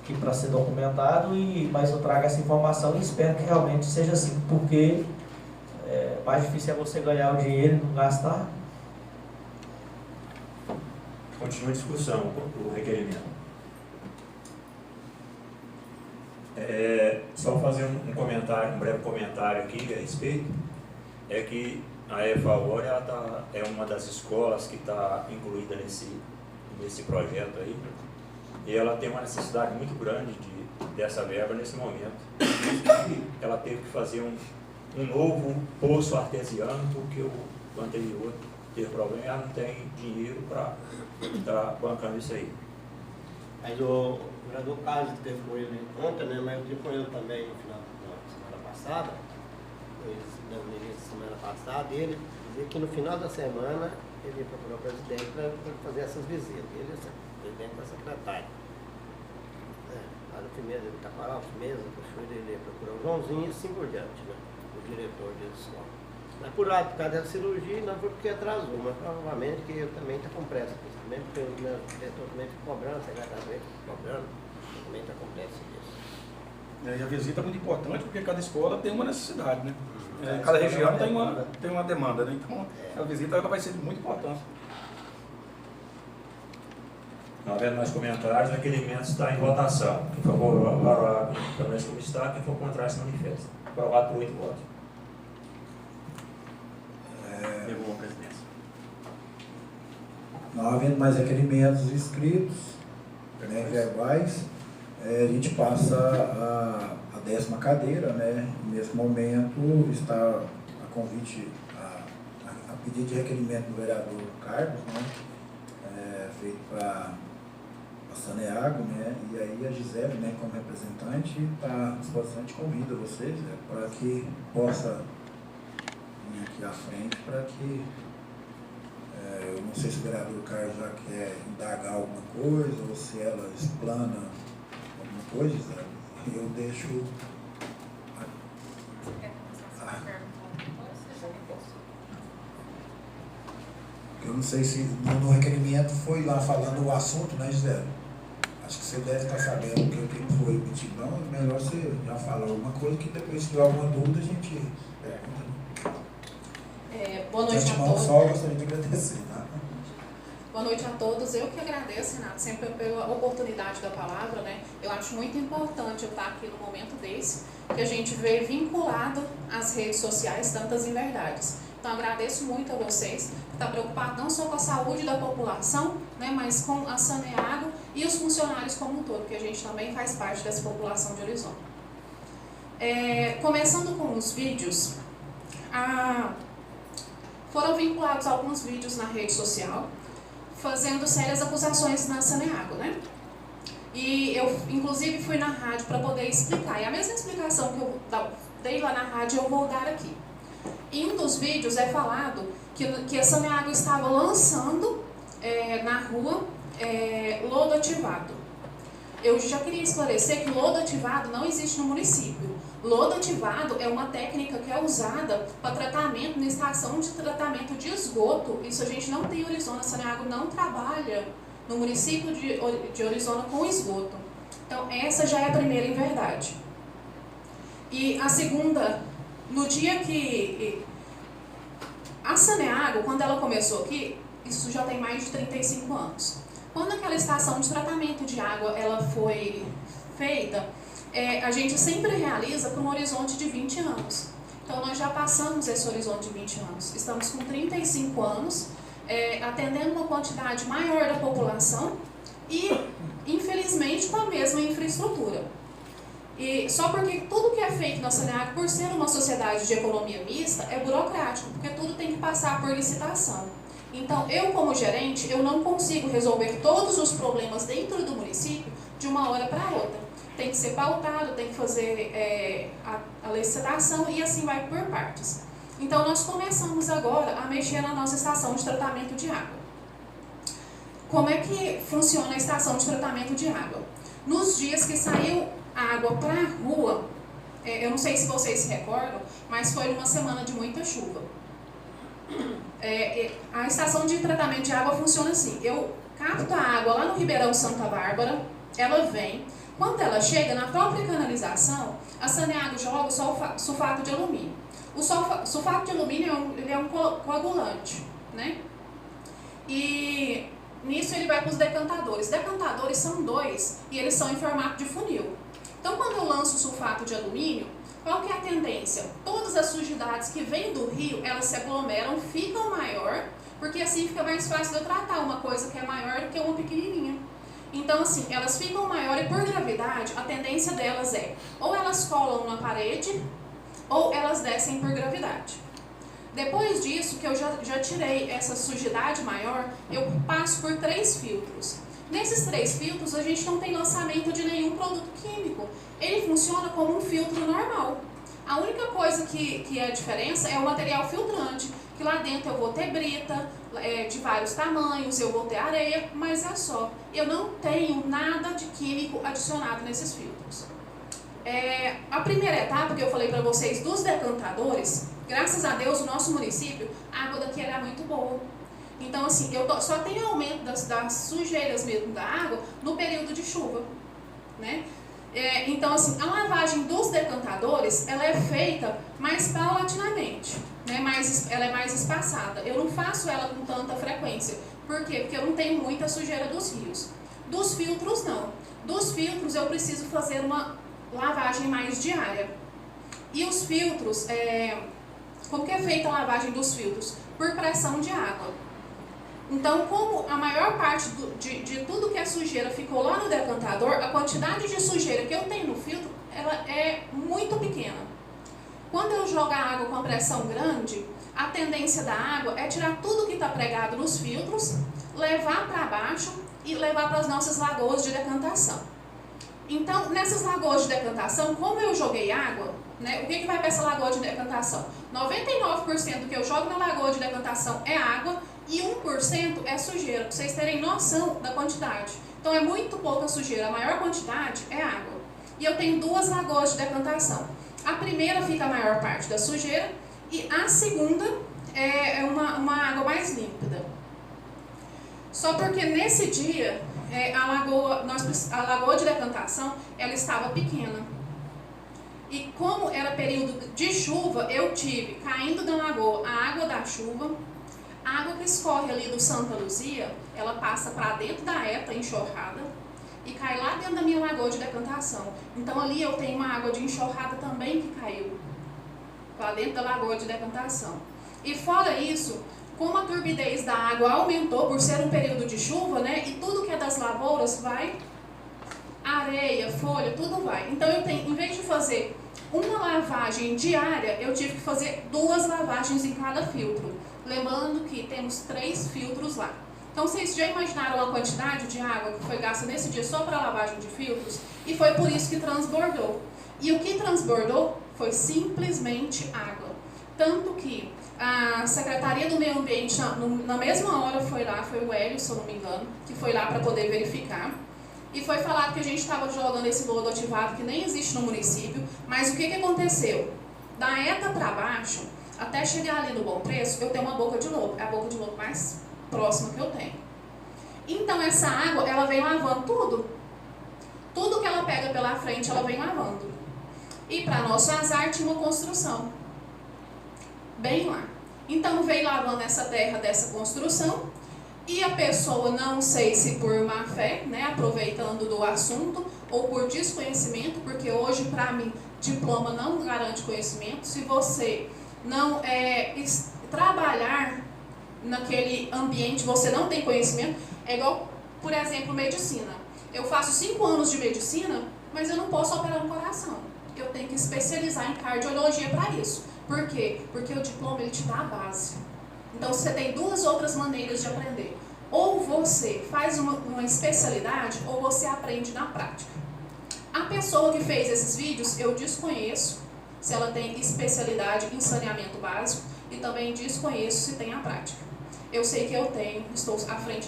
que para ser documentado, mas eu trago essa informação e espero que realmente seja assim, porque mais difícil é você ganhar o dinheiro e não gastar. Continua a discussão do requerimento. Só fazer um comentário, um breve comentário aqui a respeito, é que a EFAOR é uma das escolas que está incluída nesse projeto aí, e ela tem uma necessidade muito grande dessa verba nesse momento. Ela teve que fazer um novo poço artesiano, porque o anterior teve problema e ela não tem dinheiro para estar bancando isso aí. Mas o vereador Carlos esteve com ele ontem, né? Mas eu estive com ele também no final da semana passada, no início da semana passada, e ele dizia que no final da semana ele ia procurar o presidente para fazer essas visitas. Ele é o presidente da secretária. Lá no primeiro ele está parado, os meses, ele ia procurar o Joãozinho e assim por diante, né? O diretor de escola. Mas por causa da cirurgia, não foi porque atrasou, mas provavelmente que ele também está com pressa, principalmente porque o diretor também fica cobrando, a secretária também fica cobrando, também está com pressa disso. E a visita é muito importante porque cada escola tem uma necessidade, né? Cada região tem uma demanda, né? Então a visita ela vai ser muito importante. Não havendo mais comentários, o requerimento está em votação. Quem for favorável, permanece como está. Quem for contrário, se manifesta. Aprovado por 8 votos. Levou a presidência. Não havendo mais requerimentos escritos, nem verbais, a gente passa a 10ª cadeira, né? Nesse momento está a convite, a pedido de requerimento do vereador Carlos, né? Feito para a Saneago, né? E aí a Gisele, né, como representante, está à disposição, de convida vocês, né, para que possa vir aqui à frente, para que eu não sei se o vereador Carlos já quer indagar alguma coisa, ou se ela explana alguma coisa, Gisele. Eu deixo. Eu não sei se no requerimento foi lá falando o assunto, né, Gisele? Acho que você deve estar sabendo o que foi emitido. Não, é melhor você já falar alguma coisa, que depois, se tiver alguma dúvida, a gente pergunta. Boa noite a todos. Só gostaria de agradecer, tá? Boa noite a todos. Eu que agradeço, Renato, sempre pela oportunidade da palavra, né? Eu acho muito importante eu estar aqui no momento desse, que a gente vê vinculado às redes sociais tantas inverdades. Então, agradeço muito a vocês por estar preocupados não só com a saúde da população, né, mas com a Saneago e os funcionários como um todo, porque a gente também faz parte dessa população de Orizona. Começando com os vídeos, foram vinculados alguns vídeos na rede social, fazendo sérias acusações na Saneago, né? E eu, inclusive, fui na rádio para poder explicar. E a mesma explicação que eu dei lá na rádio, eu vou dar aqui. Em um dos vídeos é falado que a Saneago estava lançando na rua lodo ativado. Eu já queria esclarecer que lodo ativado não existe no município. Lodo ativado é uma técnica que é usada para tratamento na estação de tratamento de esgoto. Isso a gente não tem em Orizona. A Saneago não trabalha no município de Orizona com esgoto. Então, essa já é a primeira inverdade. E a segunda, no dia que a Saneago, quando ela começou aqui, isso já tem mais de 35 anos. Quando aquela estação de tratamento de água ela foi feita, a gente sempre realiza para um horizonte de 20 anos. Então, nós já passamos esse horizonte de 20 anos. Estamos com 35 anos, atendendo uma quantidade maior da população e, infelizmente, com a mesma infraestrutura. E só porque tudo que é feito na Saneago, por ser uma sociedade de economia mista, é burocrático, porque tudo tem que passar por licitação. Então, eu como gerente, eu não consigo resolver todos os problemas dentro do município de uma hora para outra. Tem que ser pautado, tem que fazer a licitação e assim vai por partes. Então, nós começamos agora a mexer na nossa estação de tratamento de água. Como é que funciona a estação de tratamento de água? Nos dias que saiu água para a rua, eu não sei se vocês se recordam, mas foi numa semana de muita chuva. A estação de tratamento de água funciona assim: eu capto a água lá no Ribeirão Santa Bárbara, ela vem, quando ela chega na própria canalização, a Saneago joga o sulfato de alumínio. O sulfato de alumínio ele é um coagulante, né? E nisso ele vai para os decantadores. Decantadores são 2 e eles são em formato de funil. Então, quando eu lanço o sulfato de alumínio, qual que é a tendência? Todas as sujidades que vêm do rio, elas se aglomeram, ficam maior, porque assim fica mais fácil de eu tratar uma coisa que é maior do que uma pequenininha. Então, assim, elas ficam maior e por gravidade, a tendência delas é ou elas colam na parede, ou elas descem por gravidade. Depois disso, que eu já tirei essa sujidade maior, eu passo por 3 filtros. Nesses 3 filtros, a gente não tem lançamento de nenhum produto químico. Ele funciona como um filtro normal. A única coisa que é a diferença é o material filtrante, que lá dentro eu vou ter brita, de vários tamanhos, eu vou ter areia, mas é só. Eu não tenho nada de químico adicionado nesses filtros. A primeira etapa que eu falei para vocês dos decantadores, graças a Deus, o nosso município, a água daqui era muito boa. Então, assim, eu só tenho aumento das sujeiras mesmo da água no período de chuva, né? Então, assim, a lavagem dos decantadores, ela é feita mais paulatinamente, né? Ela é mais espaçada. Eu não faço ela com tanta frequência. Por quê? Porque eu não tenho muita sujeira dos rios. Dos filtros, não. Dos filtros, eu preciso fazer uma lavagem mais diária. E os filtros, como que é feita a lavagem dos filtros? Por pressão de água. Então, como a maior parte de tudo que é sujeira ficou lá no decantador, a quantidade de sujeira que eu tenho no filtro, ela é muito pequena. Quando eu jogo a água com a pressão grande, a tendência da água é tirar tudo que está pregado nos filtros, levar para baixo e levar para as nossas lagoas de decantação. Então, nessas lagoas de decantação, como eu joguei água, né, o que vai para essa lagoa de decantação? 99% do que eu jogo na lagoa de decantação é água e 1% é sujeira, para vocês terem noção da quantidade. Então, é muito pouca sujeira, a maior quantidade é água. E eu tenho 2 lagoas de decantação. A primeira fica a maior parte da sujeira e a segunda é uma água mais límpida. Só porque nesse dia, a lagoa de decantação, ela estava pequena. E como era período de chuva, eu tive, caindo da lagoa, a água da chuva, a água que escorre ali do Santa Luzia, ela passa para dentro da ETA enxurrada e cai lá dentro da minha lagoa de decantação. Então ali eu tenho uma água de enxurrada também que caiu lá dentro da lagoa de decantação. E fora isso, como a turbidez da água aumentou por ser um período de chuva, né, e tudo que é das lavouras vai, areia, folha, tudo vai. Então eu tenho, em vez de fazer uma lavagem diária, eu tive que fazer 2 lavagens em cada filtro. Lembrando que temos 3 filtros lá. Então vocês já imaginaram a quantidade de água que foi gasta nesse dia só para a lavagem de filtros? E foi por isso que transbordou. E o que transbordou foi simplesmente água. Tanto que a Secretaria do Meio Ambiente, na mesma hora foi lá, foi o Hélio, se eu não me engano, que foi lá para poder verificar. E foi falado que a gente estava jogando esse lodo ativado que nem existe no município. Mas o que aconteceu? Da ETA para baixo, até chegar ali no Bom Preço, eu tenho uma boca de lobo. É a boca de lobo mais próxima que eu tenho. Então essa água, ela vem lavando tudo. Tudo que ela pega pela frente, ela vem lavando. E para nosso azar, tinha uma construção. Bem lá. Então veio lavando essa terra dessa construção. E a pessoa, não sei se por má fé, né, aproveitando do assunto, ou por desconhecimento, porque hoje, para mim, diploma não garante conhecimento. Se você não trabalhar naquele ambiente, você não tem conhecimento, é igual, por exemplo, medicina. Eu faço 5 anos de medicina, mas eu não posso operar um coração. Eu tenho que especializar em cardiologia para isso. Por quê? Porque o diploma, ele te dá a base. Então, você tem 2 outras maneiras de aprender. Ou você faz uma especialidade, ou você aprende na prática. A pessoa que fez esses vídeos, eu desconheço se ela tem especialidade em saneamento básico e também desconheço se tem a prática. Eu sei que eu tenho, estou à frente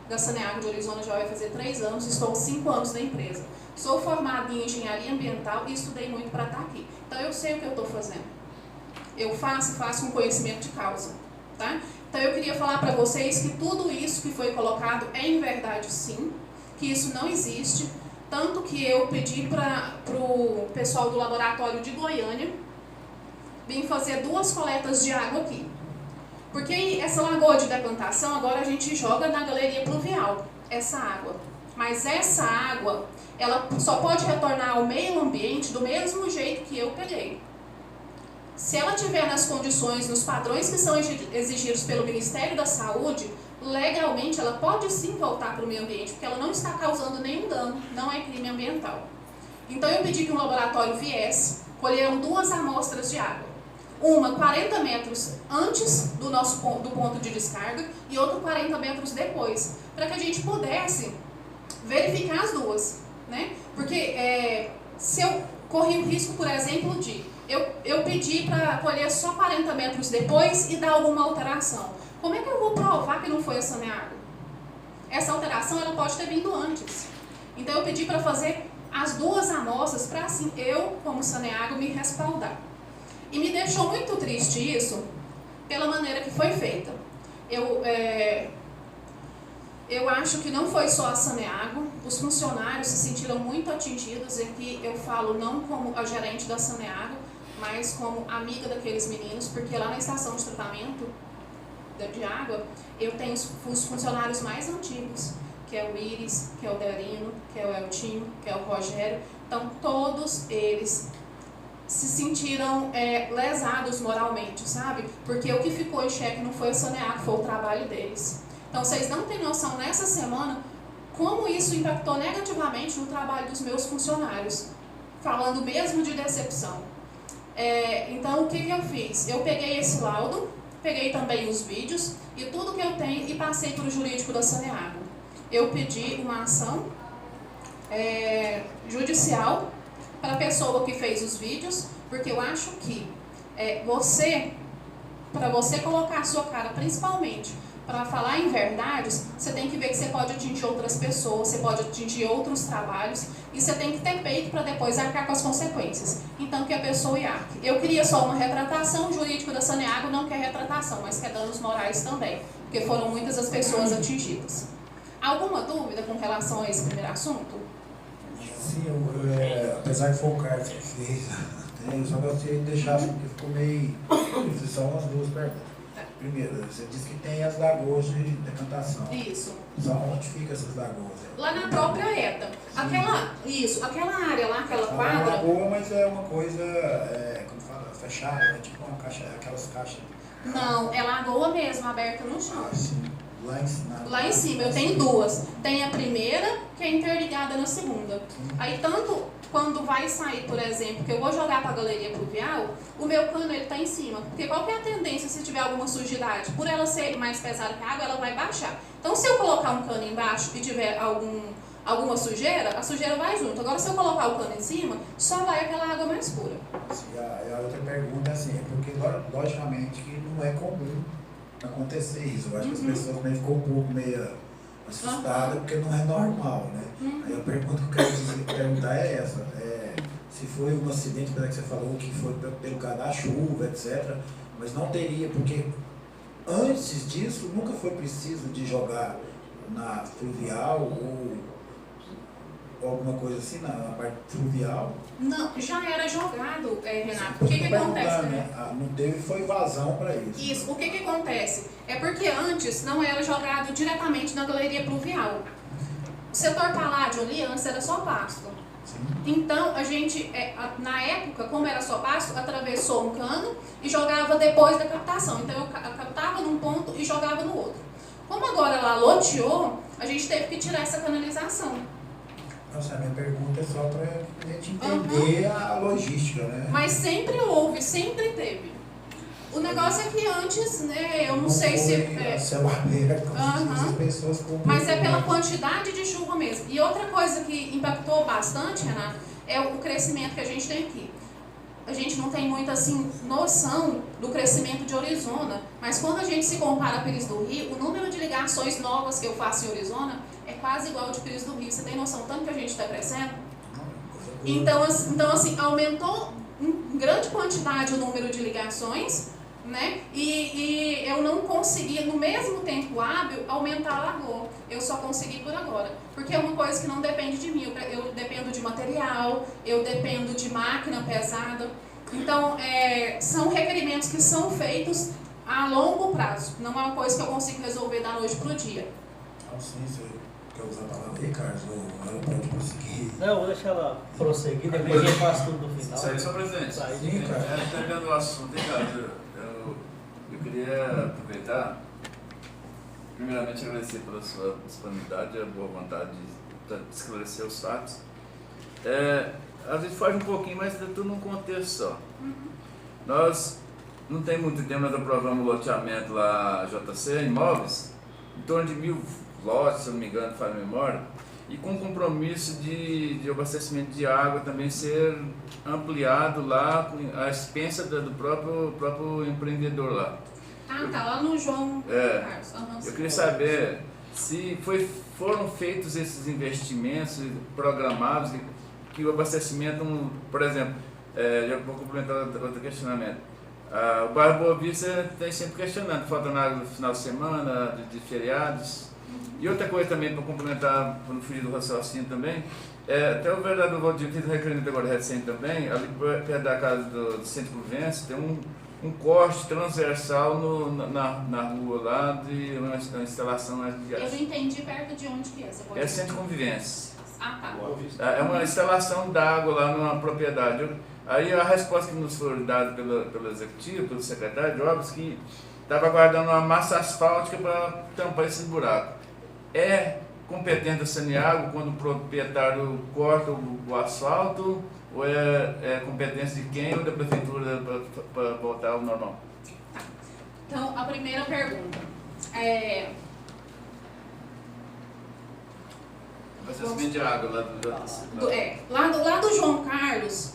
da Saneago de Orizona, já vai fazer 3 anos, estou 5 anos na empresa. Sou formada em engenharia ambiental e estudei muito para estar aqui. Então, eu sei o que eu estou fazendo. Eu faço com conhecimento de causa, tá? Então eu queria falar para vocês que tudo isso que foi colocado é em verdade sim, que isso não existe, tanto que eu pedi para o pessoal do laboratório de Goiânia vir fazer 2 coletas de água aqui. Porque essa lagoa de decantação, agora a gente joga na galeria pluvial, essa água. Mas essa água, ela só pode retornar ao meio ambiente do mesmo jeito que eu peguei. Se ela tiver nas condições, nos padrões que são exigidos pelo Ministério da Saúde, legalmente ela pode sim voltar para o meio ambiente, porque ela não está causando nenhum dano, não é crime ambiental. Então eu pedi que um laboratório viesse, colheram 2 amostras de água. Uma 40 metros antes do ponto de descarga e outra 40 metros depois, para que a gente pudesse verificar as 2, né? Porque se eu corri o risco, por exemplo, de eu pedi para colher só 40 metros depois e dar alguma alteração. Como é que eu vou provar que não foi a Saneago? Essa alteração ela pode ter vindo antes. Então eu pedi para fazer as 2 amostras para assim eu, como Saneago, me respaldar. E me deixou muito triste isso pela maneira que foi feita. Eu acho que não foi só a Saneago, os funcionários se sentiram muito atingidos, e aqui eu falo não como a gerente da Saneago, mas como amiga daqueles meninos, porque lá na estação de tratamento de água, eu tenho os funcionários mais antigos. que é o Iris, que é o Darino, que é o Eltinho, que é o Rogério. Então, todos eles se sentiram lesados moralmente, sabe? Porque o que ficou em xeque não foi o Saneago, foi o trabalho deles. Então, vocês não têm noção, nessa semana, como isso impactou negativamente no trabalho dos meus funcionários, falando mesmo de decepção. Então, o que eu fiz? Eu peguei esse laudo, peguei também os vídeos e tudo que eu tenho e passei para o jurídico da Saneago. Eu pedi uma ação judicial para a pessoa que fez os vídeos, porque eu acho que para você colocar a sua cara, principalmente para falar em verdades, você tem que ver que você pode atingir outras pessoas, você pode atingir outros trabalhos, e você tem que ter peito para depois arcar com as consequências. Então, que a pessoa arque. Eu queria só uma retratação, o jurídico da Saneago não quer retratação, mas quer danos morais também, porque foram muitas as pessoas atingidas. Alguma dúvida com relação a esse primeiro assunto? Sim, apesar de foi o Carlos que fez, eu só gostaria de deixar assim, porque ficou meio... São umas duas perguntas. Primeiro, você disse que tem as lagoas de decantação. Isso. Só onde fica essas lagoas? Lá na própria ETA. Aquela área lá, aquela quadra... É uma lagoa, mas é uma coisa, como fala, fechada, é tipo uma caixa, aquelas caixas... Não, é lagoa mesmo, aberta no chão. Sim. Lá em cima, eu tenho duas. Tem a primeira, que é interligada na segunda. Sim. Aí, tanto quando vai sair, por exemplo, que eu vou jogar para a galeria pluvial, o meu cano ele tá em cima. Porque qual que é a tendência se tiver alguma sujidade? Por ela ser mais pesada que a água, ela vai baixar. Então, se eu colocar um cano embaixo e tiver alguma sujeira, a sujeira vai junto. Agora, se eu colocar o cano em cima, só vai aquela água mais pura. E a outra pergunta é assim, porque logicamente que não é comum acontecer isso. Eu acho que as pessoas também ficam um pouco meio assustadas, porque não é normal, né? Aí a pergunta que eu quero perguntar é essa. Se foi um acidente, apesar que você falou que foi pelo causa da chuva, etc. Mas não teria, porque antes disso nunca foi preciso de jogar na fluvial ou alguma coisa assim, na parte fluvial? Não, já era jogado, Renato. O que acontece? Né? Não teve, foi vazão para isso. Isso, o que acontece? É porque antes não era jogado diretamente na galeria pluvial. O setor paládio ali antes era só pasto. Sim. Então, a gente, na época, como era só pasto, atravessou um cano e jogava depois da captação. Então, eu captava num ponto e jogava no outro. Como agora ela loteou, a gente teve que tirar essa canalização. Nossa, a minha pergunta é só para a gente entender a logística, né? Mas sempre houve, sempre teve. O negócio é que antes, né, eu não sei se... A céu aberto, as pessoas compram. Mas é pela quantidade de chuva mesmo. E outra coisa que impactou bastante, Renato, é o crescimento que a gente tem aqui. A gente não tem muita assim, noção do crescimento de Orizona, mas quando a gente se compara a Pires do Rio, o número de ligações novas que eu faço em Orizona é quase igual ao de Pires do Rio. Você tem noção tanto que a gente está crescendo? Então, assim, aumentou em grande quantidade o número de ligações, né? E eu não consegui, no mesmo tempo hábil, aumentar a lagoa. Eu só consegui por agora. Porque é uma coisa que não depende de mim. Eu dependo de material, eu dependo de máquina pesada. Então, são requerimentos que são feitos a longo prazo. Não é uma coisa que eu consigo resolver da noite para o dia. Sim, você quer usar a palavra aí, Carlos? Ou ela pode prosseguir? Não, vou deixar ela prosseguir, depois eu faço tudo no final. Isso aí, senhor presidente. Sim, cara. Terminando o assunto, hein, Carlos? Eu queria aproveitar, primeiramente agradecer pela sua disponibilidade e a boa vontade de esclarecer os fatos. A gente foge um pouquinho, mas é tudo num contexto só. Nós, não tem muito tempo, nós aprovamos o loteamento lá, JC Imóveis, em torno de 1000 lotes, se eu não me engano, faz memória, e com compromisso de abastecimento de água também ser ampliado lá, à expensa do próprio empreendedor lá. Tá lá no João Carlos. Eu queria saber se foram feitos esses investimentos programados, que o abastecimento, por exemplo, eu vou complementar outro questionamento. O bairro Boa Vista tem sempre questionando, falta água no final de semana, de feriados. E outra coisa também, para complementar, para não fugir do raciocínio também, até o vereador Valdir fez um requerimento agora recente também, ali perto da casa do Centro Prudência, tem um corte transversal na rua lá de uma instalação de Eu não entendi perto de onde que é. Você pode centro de convivência. Ah, tá. É uma instalação d'água lá numa propriedade. Aí a resposta que nos foi dada pelo executivo, pelo secretário de obras, que estava guardando uma massa asfáltica para tampar esse buraco. É competente a Saneago quando o proprietário corta o asfalto, ou é competência de quem ou da prefeitura para voltar ao normal? Então, a primeira pergunta Abastecimento de água lá do João Carlos,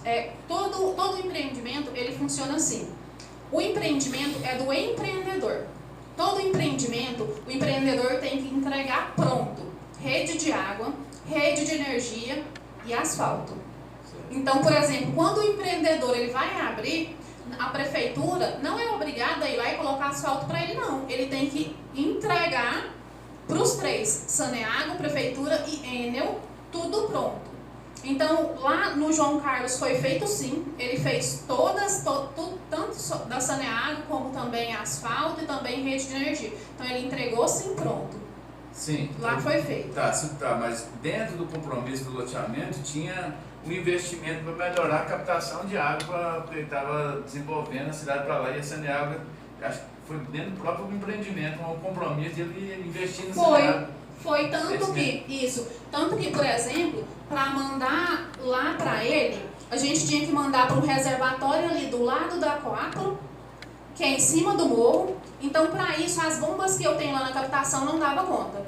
todo empreendimento ele funciona assim. O empreendimento é do empreendedor. Todo empreendimento, o empreendedor tem que entregar pronto rede de água, rede de energia e asfalto. Então, por exemplo, quando o empreendedor ele vai abrir, a prefeitura não é obrigada a ir lá e colocar asfalto para ele, não. Ele tem que entregar para os três, Saneago, prefeitura e Enel, tudo pronto. Então, lá no João Carlos foi feito sim, ele fez tanto da Saneago como também asfalto e também rede de energia. Então, ele entregou sim pronto. Sim. Lá foi feito. Tá, mas dentro do compromisso do loteamento tinha um investimento para melhorar a captação de água, porque ele estava desenvolvendo a cidade para lá e a Saneago, acho que foi dentro do próprio empreendimento, um compromisso de ele investir na Saneago. Foi tanto que, por exemplo, para mandar lá para ele, a gente tinha que mandar para um reservatório ali do lado da 4, que é em cima do morro. Então, para isso, as bombas que eu tenho lá na captação não dava conta.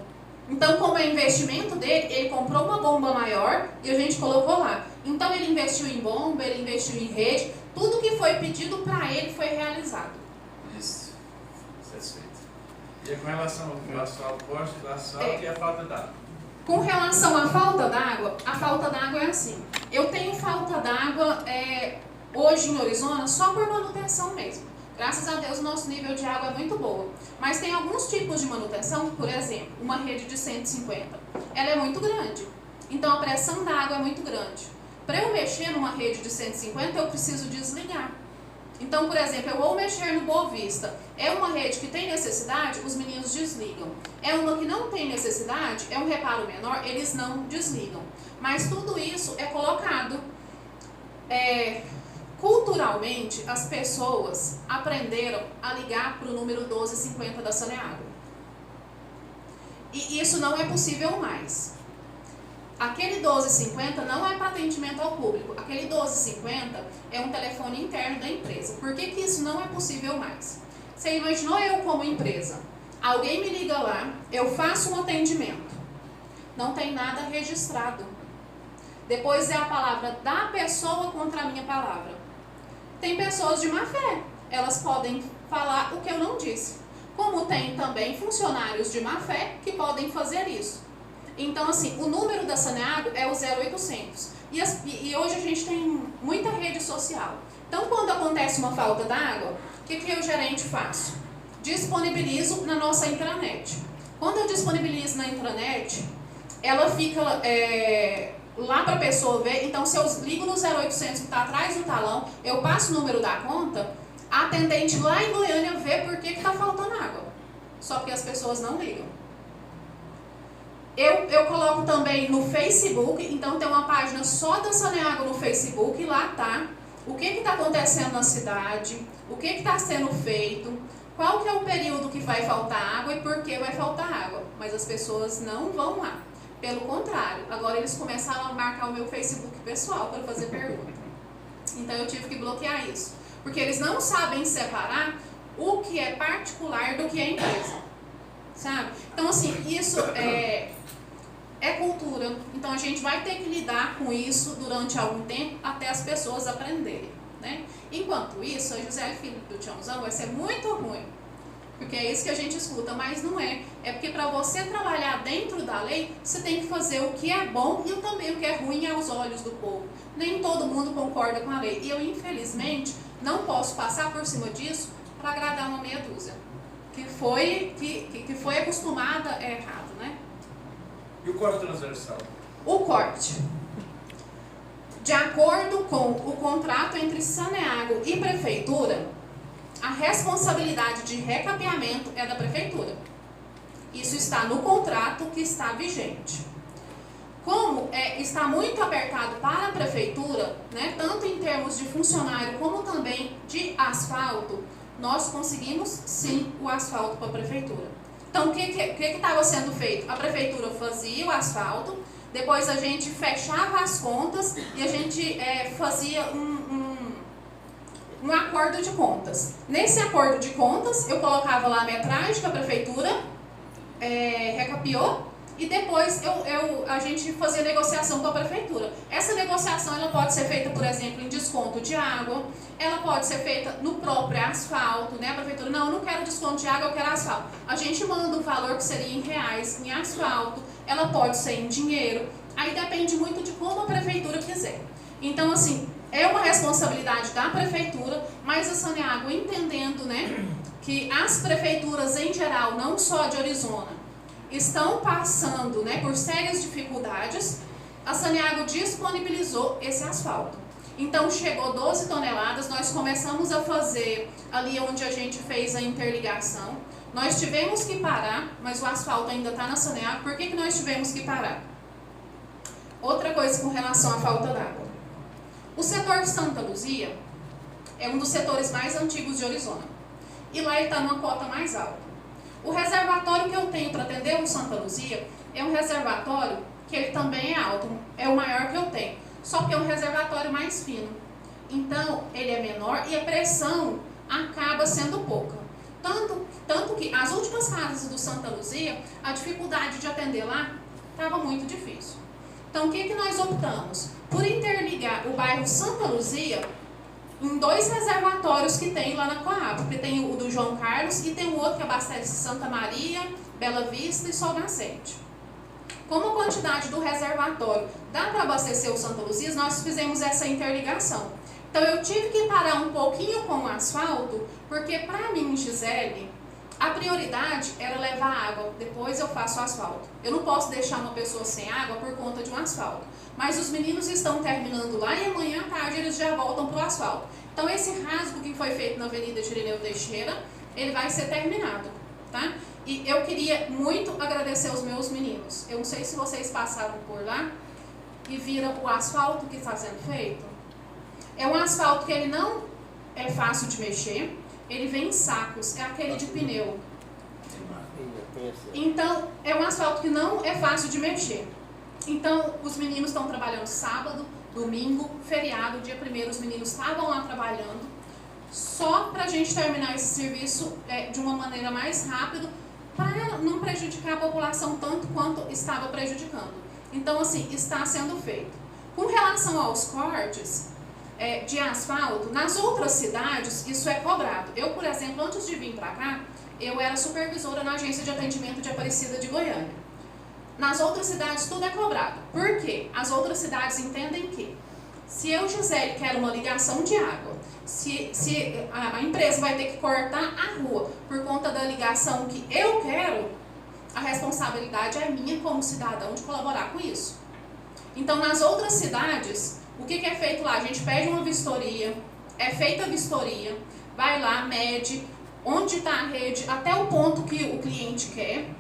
Então, como é investimento dele, ele comprou uma bomba maior e a gente colocou lá. Então, ele investiu em bomba, ele investiu em rede, tudo que foi pedido para ele foi realizado. Isso, satisfeito. E com relação ao asfalto, corte do asfalto e a falta d'água? Com relação à falta d'água, a falta d'água é assim. Eu tenho falta d'água hoje em Orizona só por manutenção mesmo. Graças a Deus o nosso nível de água é muito boa. Mas tem alguns tipos de manutenção, por exemplo, uma rede de 150. Ela é muito grande. Então a pressão da água é muito grande. Para eu mexer numa rede de 150, eu preciso desligar. Então, por exemplo, eu vou mexer no Boa Vista. É uma rede que tem necessidade, os meninos desligam. É uma que não tem necessidade, é um reparo menor, eles não desligam. Mas tudo isso é colocado. Culturalmente, as pessoas aprenderam a ligar para o número 1250 da Saneago. E isso não é possível mais. Aquele 1250 não é para atendimento ao público. Aquele 1250 é um telefone interno da empresa. Por que isso não é possível mais? Você imaginou eu como empresa? Alguém me liga lá, eu faço um atendimento. Não tem nada registrado. Depois é a palavra da pessoa contra a minha palavra. Tem pessoas de má fé. Elas podem falar o que eu não disse. Como tem também funcionários de má fé que podem fazer isso. Então, assim, o número da Saneago é o 0800. E hoje a gente tem muita rede social. Então, quando acontece uma falta d'água, o que eu, gerente, faço? Disponibilizo na nossa intranet. Quando eu disponibilizo na intranet, ela fica lá para a pessoa ver. Então, se eu ligo no 0800 que está atrás do talão, eu passo o número da conta, a atendente lá em Goiânia vê por que está faltando água. Só que as pessoas não ligam. Eu coloco também no Facebook, então tem uma página só da Saneago no Facebook, e lá tá o que está acontecendo na cidade, o que está sendo feito, qual que é o período que vai faltar água e por que vai faltar água. Mas as pessoas não vão lá. Pelo contrário, agora eles começaram a marcar o meu Facebook pessoal para fazer pergunta. Então eu tive que bloquear isso. Porque eles não sabem separar o que é particular do que é empresa. Sabe? Então, assim, isso é cultura. Então a gente vai ter que lidar com isso durante algum tempo até as pessoas aprenderem, né? Enquanto isso, a Gisele Filho do Tiãozão vai ser muito ruim, porque é isso que a gente escuta, mas não é. É porque para você trabalhar dentro da lei, você tem que fazer o que é bom e também o que é ruim aos olhos do povo. Nem todo mundo concorda com a lei. E eu, infelizmente, não posso passar por cima disso para agradar uma meia dúzia, que foi acostumada errado, né? E o corte transversal? O corte. De acordo com o contrato entre Saneago e Prefeitura, a responsabilidade de recapeamento é da prefeitura. Isso está no contrato que está vigente. Como está muito apertado para a prefeitura, né, tanto em termos de funcionário como também de asfalto, nós conseguimos sim o asfalto para a prefeitura. Então, o que estava sendo feito? A prefeitura fazia o asfalto, depois a gente fechava as contas e a gente fazia um acordo de contas. Nesse acordo de contas, eu colocava lá a metragem que a prefeitura recapeou e depois a gente fazia negociação com a prefeitura. Essa negociação ela pode ser feita, por exemplo, em desconto de água, ela pode ser feita no próprio asfalto, né? A prefeitura, não, eu não quero desconto de água, eu quero asfalto. A gente manda um valor que seria em reais, em asfalto, ela pode ser em dinheiro, aí depende muito de como a prefeitura quiser. Então, assim, é uma responsabilidade da prefeitura, mas a Saneago entendendo, né, que as prefeituras em geral, não só de Orizona, estão passando, né, por sérias dificuldades, a Saneago disponibilizou esse asfalto. Então chegou 12 toneladas, nós começamos a fazer ali onde a gente fez a interligação. Nós tivemos que parar, mas o asfalto ainda está na Saneago. Por que nós tivemos que parar? Outra coisa com relação à falta d'água. O setor de Santa Luzia é um dos setores mais antigos de Orizona. E lá ele está numa cota mais alta. O reservatório que eu tenho para atender o Santa Luzia é um reservatório que ele também é alto, é o maior que eu tenho, só que é um reservatório mais fino. Então, ele é menor e a pressão acaba sendo pouca. Tanto que as últimas casas do Santa Luzia, a dificuldade de atender lá estava muito difícil. Então, o que nós optamos? Por interligar o bairro Santa Luzia em 2 reservatórios que tem lá na Coab, porque tem o do João Carlos e tem o outro que abastece Santa Maria, Bela Vista e Sol Nascente. Como a quantidade do reservatório dá para abastecer o Santa Luzia, nós fizemos essa interligação. Então eu tive que parar um pouquinho com o asfalto, porque para mim, Gisele, a prioridade era levar água, depois eu faço o asfalto. Eu não posso deixar uma pessoa sem água por conta de um asfalto. Mas os meninos estão terminando lá e amanhã à tarde eles já voltam para o asfalto. Então esse rasgo que foi feito na Avenida Girineu Teixeira, ele vai ser terminado, tá? E eu queria muito agradecer aos meus meninos. Eu não sei se vocês passaram por lá e viram o asfalto que está sendo feito. É um asfalto que ele não é fácil de mexer, ele vem em sacos, é aquele de pneu. Então, é um asfalto que não é fácil de mexer. Então, os meninos estão trabalhando sábado, domingo, feriado, dia 1º, os meninos estavam lá trabalhando, só para a gente terminar esse serviço de uma maneira mais rápida, para não prejudicar a população tanto quanto estava prejudicando. Então, assim, está sendo feito. Com relação aos cortes de asfalto, nas outras cidades, isso é cobrado. Eu, por exemplo, antes de vir para cá, eu era supervisora na agência de atendimento de Aparecida de Goiânia. Nas outras cidades tudo é cobrado. Por quê? As outras cidades entendem que se eu, Gisele, quero uma ligação de água, se a empresa vai ter que cortar a rua por conta da ligação que eu quero, a responsabilidade é minha como cidadão de colaborar com isso. Então, nas outras cidades, o que é feito lá? A gente pede uma vistoria, é feita a vistoria, vai lá, mede onde está a rede, até o ponto que o cliente quer.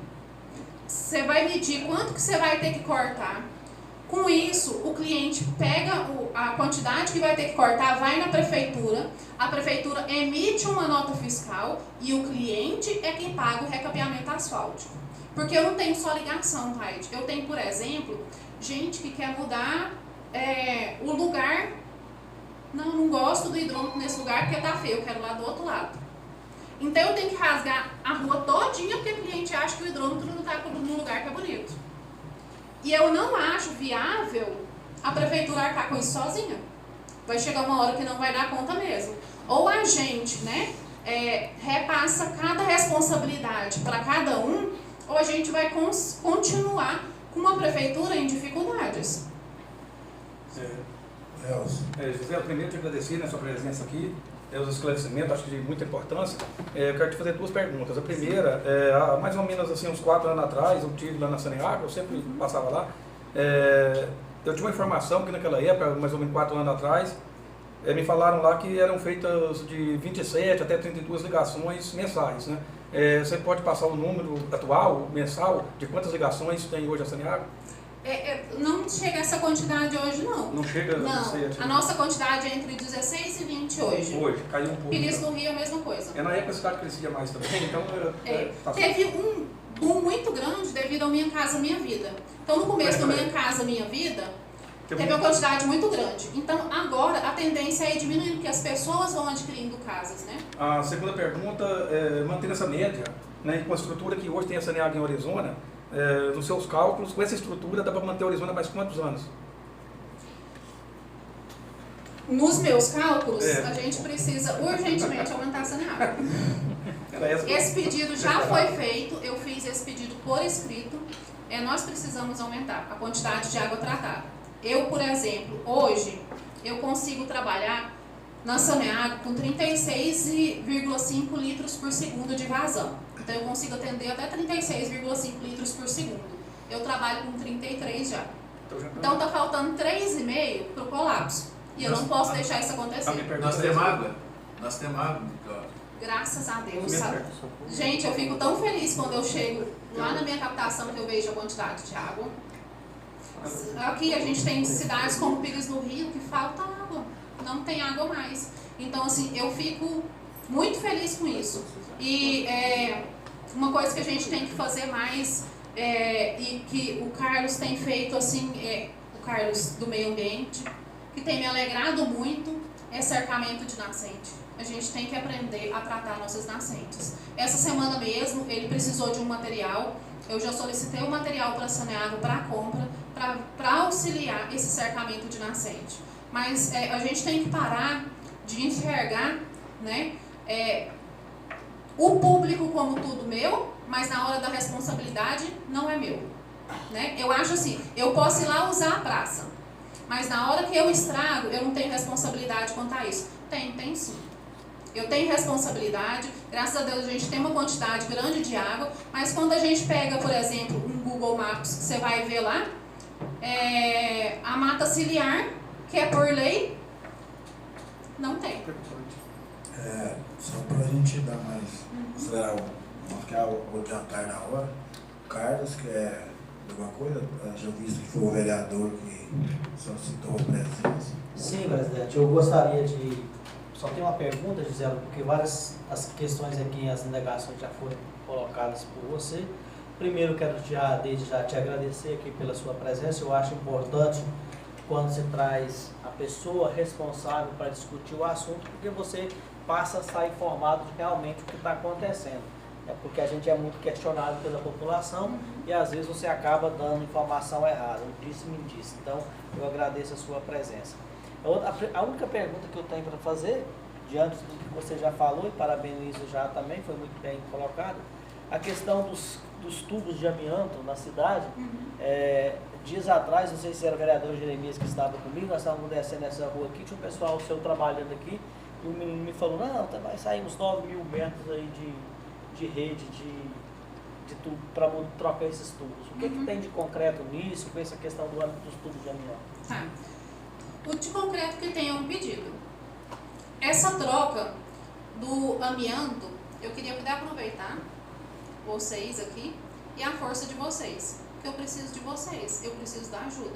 Você vai medir quanto que você vai ter que cortar. Com isso, o cliente pega a quantidade que vai ter que cortar, vai na prefeitura, a prefeitura emite uma nota fiscal e o cliente é quem paga o recapeamento asfáltico. Porque eu não tenho só ligação, Raide. Eu tenho, por exemplo, gente que quer mudar o lugar. Não gosto do hidrômetro nesse lugar porque tá feio, eu quero lá do outro lado. Então eu tenho que rasgar a rua todinha porque o cliente acha que o hidrômetro não está num lugar que é bonito. E eu não acho viável a prefeitura arcar com isso sozinha. Vai chegar uma hora que não vai dar conta mesmo. Ou a gente, né, repassa cada responsabilidade para cada um, ou a gente vai continuar com uma prefeitura em dificuldades. Gisele, primeiro te agradecer na sua presença aqui, os esclarecimentos, acho que de muita importância. Eu quero te fazer 2 perguntas. A primeira, há mais ou menos assim, uns 4 anos atrás, eu tive lá na Saneago, eu sempre passava lá. Eu tinha uma informação que naquela época, mais ou menos 4 anos atrás, me falaram lá que eram feitas de 27 até 32 ligações mensais, né? Você pode passar o número atual, mensal, de quantas ligações tem hoje a Saneago? Não chega essa quantidade hoje, não. Não chega? Não, a nossa quantidade é entre 16 e 20 hoje. Hoje, caiu um pouco. Pires do Rio é a mesma coisa. Na época a cidade crescia mais também, então... Tá teve um boom muito grande devido ao Minha Casa Minha Vida. Então, no começo do Minha Casa Minha Vida, teve uma quantidade muito grande. Então, agora, a tendência é ir diminuindo, porque as pessoas vão adquirindo casas, né? A segunda pergunta, mantendo essa média, né, com a estrutura que hoje tem a Saneago em Orizona, nos seus cálculos, com essa estrutura, dá para manter a Orizona mais quantos anos? Nos meus cálculos, a gente precisa urgentemente aumentar a Saneago. Esse pedido já foi feito, eu fiz esse pedido por escrito. Nós precisamos aumentar a quantidade de água tratada. Eu, por exemplo, hoje, eu consigo trabalhar na Saneago com 36,5 litros por segundo de vazão. Então, eu consigo atender até 36,5 litros por segundo. Eu trabalho com 33 já. Então, está faltando 3,5 para o colapso. E eu não posso deixar isso acontecer. Nós temos água? Nós temos água? Graças a Deus. Gente, eu fico tão feliz quando eu chego lá na minha captação que eu vejo a quantidade de água. Aqui a gente tem cidades como Pires do Rio que falta água. Não tem água mais. Então, assim, eu fico muito feliz com isso. E uma coisa que a gente tem que fazer mais e que o Carlos tem feito, assim, o Carlos do Meio Ambiente, que tem me alegrado muito, é cercamento de nascente. A gente tem que aprender a tratar nossas nascentes. Essa semana mesmo, ele precisou de um material. Eu já solicitei o material para a Saneago para compra, para auxiliar esse cercamento de nascente. Mas a gente tem que parar de enxergar, né, o público como tudo meu, mas na hora da responsabilidade não é meu. Né? Eu acho assim, eu posso ir lá usar a praça, mas na hora que eu estrago, eu não tenho responsabilidade quanto a isso. Tem sim. Eu tenho responsabilidade, graças a Deus a gente tem uma quantidade grande de água, mas quando a gente pega, por exemplo, um Google Maps, que você vai ver lá, a mata ciliar, que é por lei, não tem. Só para a gente dar mais, acelerar o jantar na hora, o Carlos, que é alguma coisa, já visto que foi o vereador que solicitou a presença. Sim, presidente, eu gostaria de... Só tem uma pergunta, Gisela, porque várias as questões aqui, as indagações já foram colocadas por você. Primeiro, quero desde já te agradecer aqui pela sua presença. Eu acho importante quando você traz a pessoa responsável para discutir o assunto, porque você passa a estar informado de realmente o que está acontecendo. Porque a gente é muito questionado pela população e às vezes você acaba dando informação errada, me disse. Então, eu agradeço a sua presença. A única pergunta que eu tenho para fazer, diante do que você já falou, e parabenizo já também, foi muito bem colocado, a questão dos tubos de amianto na cidade. Dias atrás, não sei se era o vereador Jeremias que estava comigo, nós estávamos descendo essa rua aqui, tinha um pessoal seu trabalhando aqui, e o menino me falou, não, vai sair uns 9.000 metros aí de rede, de tubo, para trocar esses tubos. O que tem de concreto nisso, com essa questão dos tubos de amianto? O de concreto que tem é um pedido. Essa troca do amianto, eu queria poder aproveitar vocês aqui e a força de vocês, porque eu preciso de vocês, eu preciso da ajuda.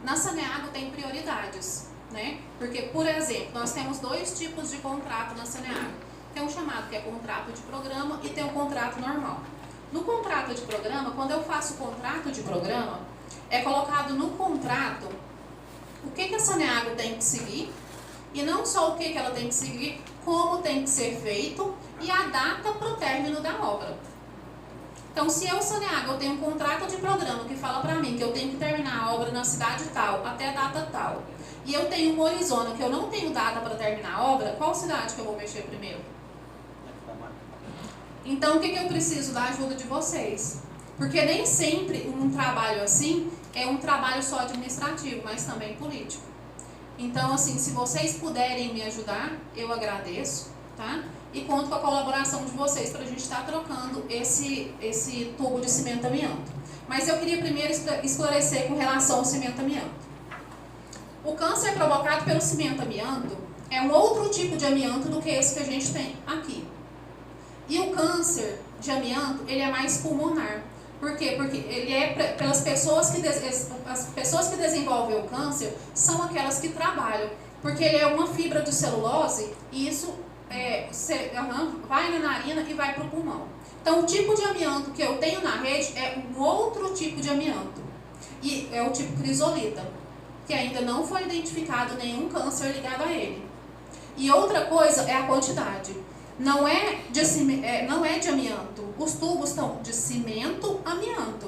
Na Saneago tem prioridades, né? Porque, por exemplo, nós temos 2 tipos de contrato na Saneago. Tem um chamado que é contrato de programa e tem um contrato normal. No contrato de programa, quando eu faço o contrato de programa, é colocado no contrato o que a Saneago tem que seguir, e não só o que ela tem que seguir, como tem que ser feito e a data para o término da obra. Então, se eu, Saneago, eu tenho um contrato de programa que fala para mim que eu tenho que terminar a obra na cidade tal, até a data tal, e eu tenho uma Orizona que eu não tenho data para terminar a obra, qual cidade que eu vou mexer primeiro? Então, o que eu preciso? Da ajuda de vocês. Porque nem sempre um trabalho assim é um trabalho só administrativo, mas também político. Então, assim, se vocês puderem me ajudar, eu agradeço, tá? E conto com a colaboração de vocês para a gente estar trocando esse tubo de cimento amianto. Mas eu queria primeiro esclarecer com relação ao cimento amianto. O câncer provocado pelo cimento amianto é um outro tipo de amianto do que esse que a gente tem aqui. E o câncer de amianto, ele é mais pulmonar. Por quê? Porque ele é pelas pessoas que as pessoas que desenvolvem o câncer são aquelas que trabalham, porque ele é uma fibra de celulose e isso vai na narina e vai para o pulmão. Então, o tipo de amianto que eu tenho na rede é um outro tipo de amianto e é o tipo crisolita, que ainda não foi identificado nenhum câncer ligado a ele. E outra coisa é a quantidade. Não é de amianto. Os tubos estão de cimento amianto.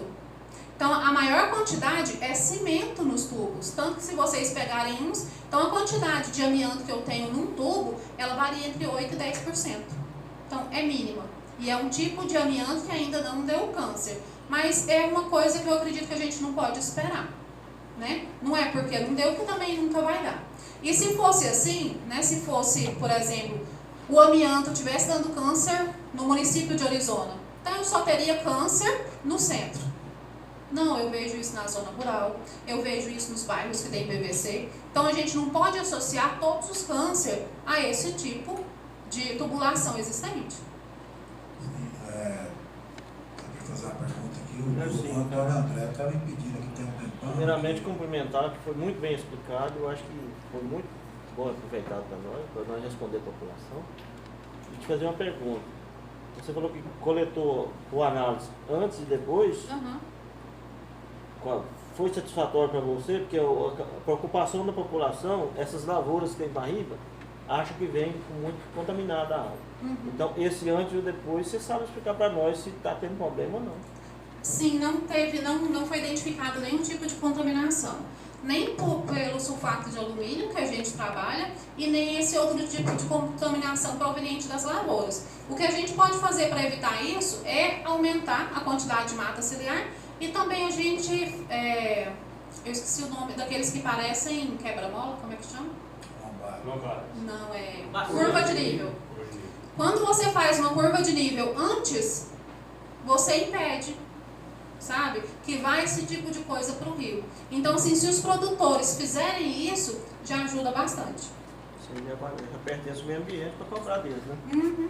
Então, a maior quantidade é cimento nos tubos. Tanto que se vocês pegarem uns, então a quantidade de amianto que eu tenho num tubo, ela varia entre 8% e 10%. Então, é mínima. E é um tipo de amianto que ainda não deu câncer. Mas é uma coisa que eu acredito que a gente não pode esperar. Né? Não é porque não deu que também nunca vai dar. E se fosse assim, né, se fosse, por exemplo, o amianto estivesse dando câncer no município de Orizona, então eu só teria câncer no centro. Não, eu vejo isso na zona rural, eu vejo isso nos bairros que tem PVC. Então a gente não pode associar todos os cânceres a esse tipo de tubulação existente. Para fazer uma pergunta aqui, o Antônio André estava me pedindo aqui, tem um tempão. Primeiramente, cumprimentar, que foi muito bem explicado, eu acho que foi muito bom aproveitado para nós responder a população. E te fazer uma pergunta. Você falou que coletou o análise antes e depois. Foi satisfatório para você? Porque a preocupação da população, essas lavouras que tem Paraíba, acham que vem muito contaminada a água. Então, esse antes e depois, você sabe explicar para nós se está tendo problema ou não. Sim, não foi identificado nenhum tipo de contaminação. Nem pelo sulfato de alumínio que a gente trabalha e nem esse outro tipo de contaminação proveniente das lavouras. O que a gente pode fazer para evitar isso é aumentar a quantidade de mata ciliar e também a gente, eu esqueci o nome daqueles que parecem quebra-mola, como é que chama? Não, é curva de nível. Quando você faz uma curva de nível antes, você impede, sabe, que vai esse tipo de coisa para o rio. Então, assim, se os produtores fizerem isso, já ajuda bastante. Você já pertence ao meio ambiente para cobrar deles, né? Quer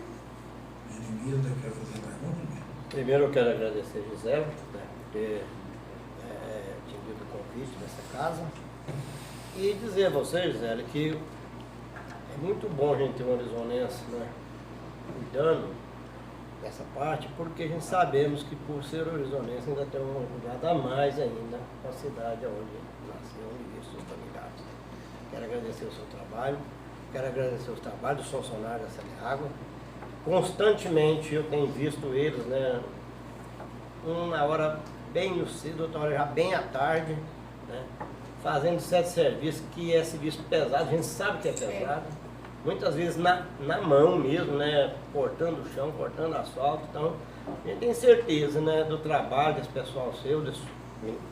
fazer pergunta? Primeiro eu quero agradecer a Gisele por ter atendido o convite nessa casa e dizer a você, Gisele, que é muito bom a gente ter um orizonense, né, cuidando dessa parte, porque a gente sabemos que por ser orizonense ainda tem um cuidado a mais ainda com a cidade onde nasceu e vive suas familiares. Quero agradecer o seu trabalho, quero agradecer os trabalhos dos funcionários da Saneágua. Constantemente eu tenho visto eles, né, uma hora bem no cedo, outra hora já bem à tarde, né, fazendo certo serviço, que é serviço pesado, a gente sabe que é pesado. Muitas vezes na mão mesmo, né, cortando o chão, cortando asfalto. Então, a gente tem certeza, né, do trabalho desse pessoal seu, desse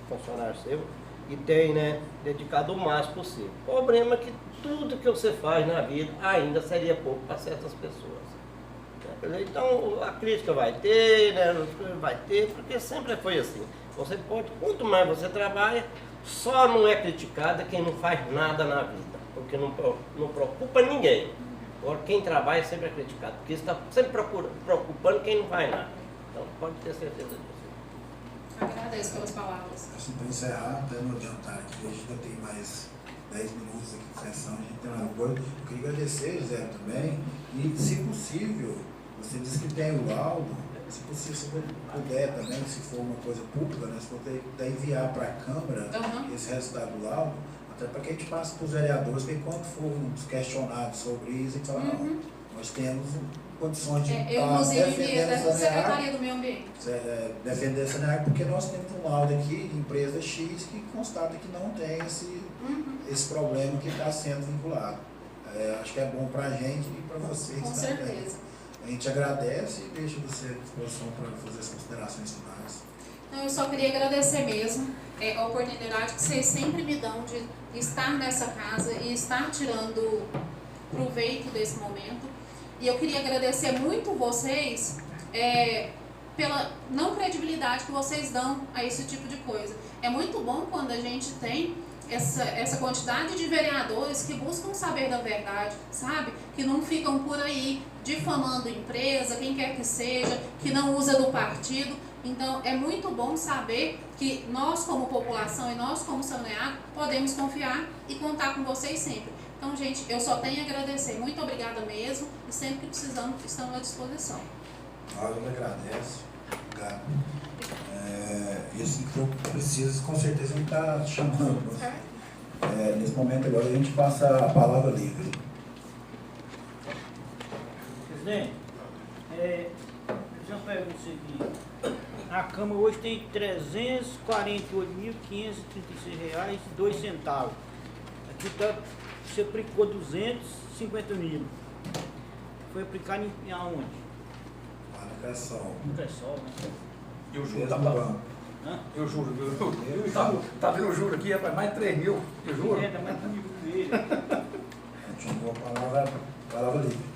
funcionário seu, e tem, né, dedicado o máximo possível. O problema é que tudo que você faz na vida ainda seria pouco para certas pessoas. Então, a crítica vai ter, né, vai ter, porque sempre foi assim. Você pode, quanto mais você trabalha, só não é criticada quem não faz nada na vida, porque não preocupa ninguém. Agora, quem trabalha sempre é criticado, porque está sempre preocupando quem não faz nada. Então, pode ter certeza disso. Agradeço pelas palavras. Assim, para encerrar, até no adiantar aqui, a gente ainda tem mais 10 minutos aqui de sessão, a gente tem uma coisa. Eu queria agradecer, Zé, também, e, se possível, você disse que tem o laudo, se possível, se puder também, se for uma coisa pública, né, se puder enviar para a Câmara esse resultado do laudo, até para que a gente passe para os vereadores, que quando for questionados sobre isso, a gente fala, não, nós temos condições de defender a Secretaria do Meio Ambiente. Defender essa área, porque nós temos um laudo aqui de empresa X que constata que não tem esse problema que está sendo vinculado. Acho que é bom para a gente e para vocês Com também. certeza. A gente agradece e deixa você à disposição para fazer as considerações finais. Eu só queria agradecer mesmo a oportunidade que vocês sempre me dão de estar nessa casa e estar tirando proveito desse momento. E eu queria agradecer muito vocês pela não credibilidade que vocês dão a esse tipo de coisa. É muito bom quando a gente tem essa quantidade de vereadores que buscam saber da verdade, sabe? Que não ficam por aí difamando empresa, quem quer que seja, que não usa do partido. Então, é muito bom saber que nós, como população e nós, como Saneago, podemos confiar e contar com vocês sempre. Então, gente, eu só tenho a agradecer. Muito obrigada mesmo. E sempre que precisamos, estamos à disposição. Nós eu agradeço. Obrigado. E assim que eu preciso, com certeza ele está chamando. Nesse momento agora a gente passa a palavra livre. Presidente, uma pergunta seguinte. A Câmara hoje tem R$ 348.536,02. Aqui você aplicou 250 mil. Foi aplicado em aonde? Lá no Cressol. No Cressol, né? E o juro tá bom. Eu juro, viu? Tá vendo o juro aqui, rapaz? Mais de 3 mil, eu juro. Dá mais de 1 mil dele. Continua a palavra livre.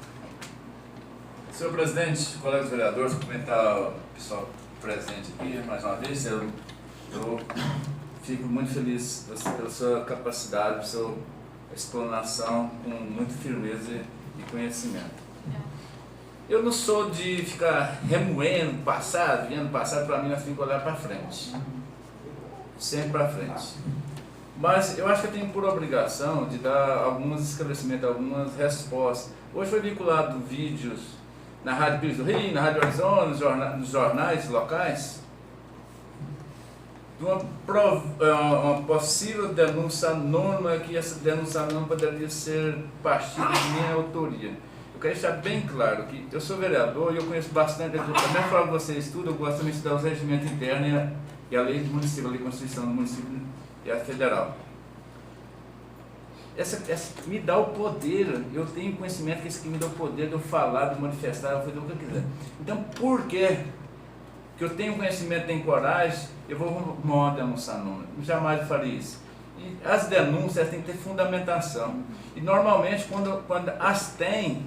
Senhor presidente, colegas vereadores, cumprimentar o pessoal presente aqui mais uma vez. Eu fico muito feliz pela sua capacidade, pela sua explanação com muita firmeza e conhecimento. Eu não sou de ficar remoendo passado, vendo passado, para mim nós temos que olhar para frente. Sempre para frente. Mas eu acho que eu tenho por obrigação de dar alguns esclarecimentos, algumas respostas. Hoje foi vinculado vídeos na Rádio Pires do Rio, na Rádio Arizona, nos jornais locais, de uma possível denúncia anônima, que essa denúncia anônima poderia ser partida de minha autoria. Eu quero deixar bem claro que eu sou vereador e eu conheço bastante, também falo que vocês tudo, eu gosto também de estudar os regimentos internos e a lei do município, a lei de Constituição do município e a federal. Essa me dá o poder, eu tenho conhecimento que isso que me dá o poder de eu falar, de manifestar, de fazer o que eu quiser. Então, por que eu tenho conhecimento, tenho coragem, eu vou arrumar uma denúncia anônima? Jamais faria isso. E as denúncias têm que ter fundamentação. E normalmente, quando as tem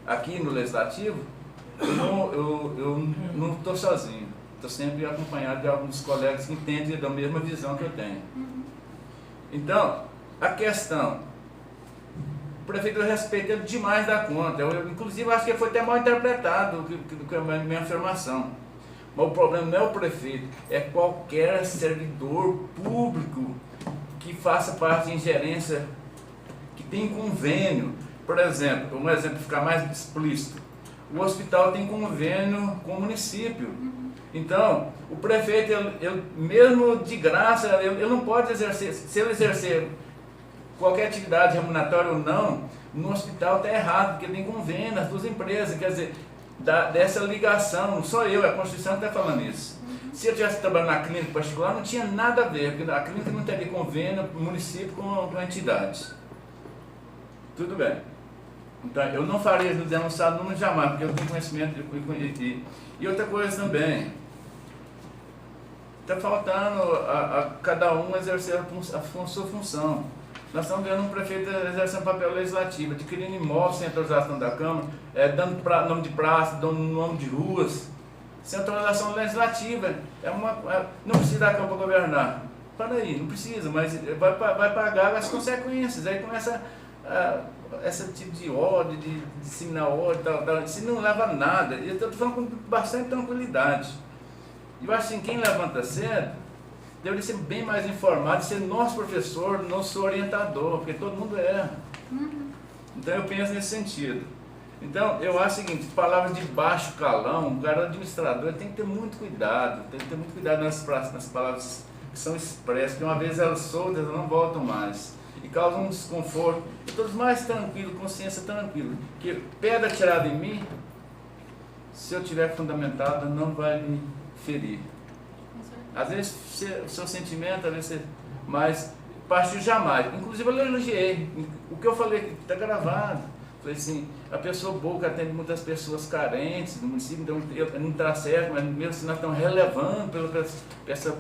aqui no Legislativo, eu não estou sozinho. Estou sempre acompanhado de alguns colegas que entendem da mesma visão que eu tenho. Então, a questão, o prefeito respeita demais da conta. Eu, inclusive, acho que foi até mal interpretado a minha afirmação. Mas o problema não é o prefeito, é qualquer servidor público que faça parte de ingerência, que tem convênio. Por exemplo, um exemplo ficar mais explícito, o hospital tem convênio com o município. Então, o prefeito, ele mesmo de graça, ele não pode exercer, se ele exercer qualquer atividade remuneratória ou não, no hospital está errado, porque tem convênio, as duas empresas, quer dizer, dessa ligação, não sou eu, é a Constituição que está falando isso. Se eu estivesse trabalhando na clínica particular, não tinha nada a ver, porque a clínica não teria convênio com o município com a entidade. Tudo bem. Então, eu não faria denunciar número jamais, porque eu tenho conhecimento e outra coisa também, está faltando a cada um exercer a sua função. Nós estamos vendo um prefeito exercendo papel legislativo, adquirindo imóveis sem autorização da Câmara, dando nome de praça, dando nome de ruas, sem autorização legislativa. Não precisa da Câmara para governar. Para aí, não precisa, mas vai pagar as consequências. Aí começa esse tipo de ódio, de disseminar ódio, tal. Isso não leva a nada. E eu estou falando com bastante tranquilidade. E eu acho assim, quem levanta cedo deveria ser bem mais informado, ser nosso professor, nosso orientador, porque todo mundo erra. Então eu penso nesse sentido. Então eu acho o seguinte, palavras de baixo calão, o cara administrador tem que ter muito cuidado, nas palavras que são expressas, porque uma vez elas soltas, elas não voltam mais. E causam um desconforto. Eu estou mais tranquilo, consciência tranquila, que pedra tirada em mim, se eu tiver fundamentado, não vai me ferir. Às vezes o seu sentimento, às vezes mas partiu jamais. Inclusive eu elogiei. O que eu falei está gravado. Falei assim, a pessoa boa que atende muitas pessoas carentes no município, então não está certo, mas mesmo assim nós estamos relevando pela essa.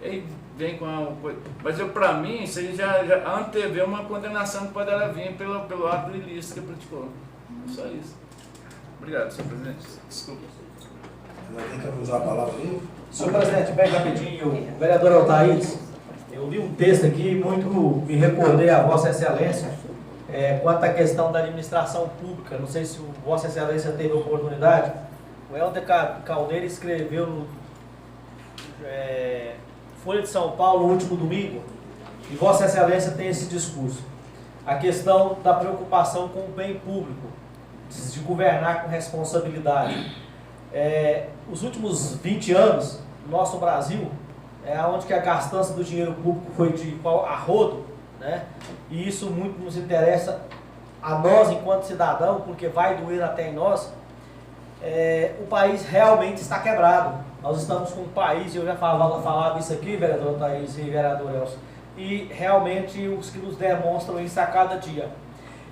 Aí vem com a coisa. Mas para mim, isso aí já antevê uma condenação que poderá vir pelo ato ilícito que praticou. Só isso. Obrigado, senhor presidente. Desculpa. Quem quer usar a palavra aí? Senhor presidente, bem rapidinho, o vereador Altair, eu Eu li um texto aqui, muito me recordei a Vossa Excelência, quanto à questão da administração pública. Não sei se o Vossa Excelência teve a oportunidade. O Helder Caldeira escreveu no Folha de São Paulo, no último domingo, e Vossa Excelência tem esse discurso. A questão da preocupação com o bem público, de governar com responsabilidade. Os últimos 20 anos, no nosso Brasil, onde que a gastança do dinheiro público foi de a rodo, né? E isso muito nos interessa a nós enquanto cidadão, porque vai doer até em nós. O país realmente está quebrado. Nós estamos com um país, eu já falava isso aqui, vereador Thaís e vereador Elcio, e realmente os que nos demonstram isso a cada dia.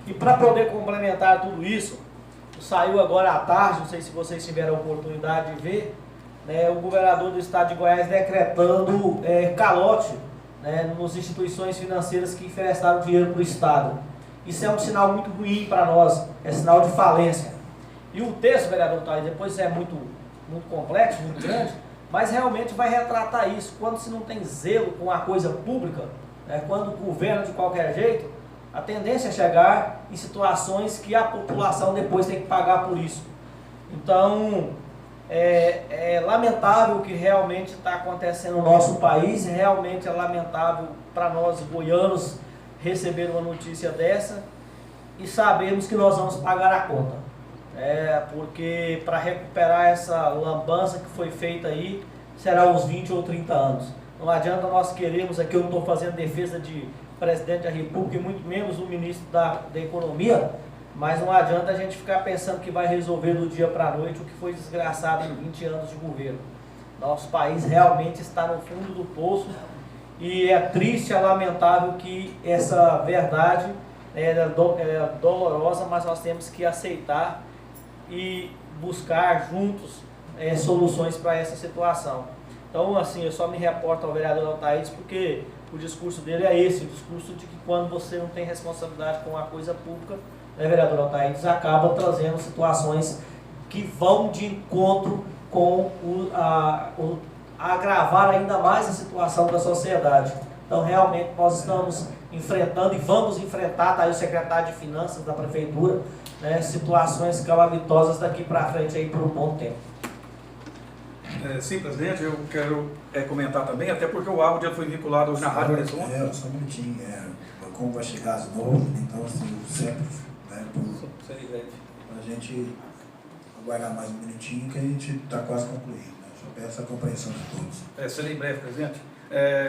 E para poder complementar tudo isso, saiu agora à tarde, não sei se vocês tiveram a oportunidade de ver, né, o governador do estado de Goiás decretando calote, né, nas instituições financeiras que emprestaram dinheiro para o estado. Isso é um sinal muito ruim para nós, é sinal de falência. E o texto, vereador Thaís, depois é muito complexo, muito grande, mas realmente vai retratar isso. Quando se não tem zelo com a coisa pública, quando governa de qualquer jeito, a tendência é chegar em situações que a população depois tem que pagar por isso. Então, é lamentável o que realmente está acontecendo no nosso país, realmente é lamentável para nós goianos receber uma notícia dessa e sabemos que nós vamos pagar a conta. Porque para recuperar essa lambança que foi feita aí, será uns 20 ou 30 anos. Não adianta nós queremos, aqui eu não estou fazendo defesa de presidente da República e muito menos o ministro da Economia, mas não adianta a gente ficar pensando que vai resolver do dia para a noite o que foi desgraçado em 20 anos de governo. Nosso país realmente está no fundo do poço e é triste, é lamentável que essa verdade é dolorosa, mas nós temos que aceitar e buscar juntos soluções para essa situação. Então, assim, eu só me reporto ao vereador Altaídes porque o discurso dele é esse, o discurso de que quando você não tem responsabilidade com a coisa pública, né, vereador Altaídes, acaba trazendo situações que vão de encontro com agravar ainda mais a situação da sociedade. Então, realmente, nós estamos enfrentando e vamos enfrentar, está aí o secretário de Finanças da Prefeitura, né, situações calamitosas daqui para frente aí por um bom tempo. Sim, presidente, eu quero comentar também, até porque o áudio foi vinculado hoje na Rádio Horizonte. Só um minutinho, como vai chegar as novas, então assim, sempre, né, para a gente aguardar mais um minutinho que a gente está quase concluindo, né? Só peço a compreensão de todos. Serei breve, presidente.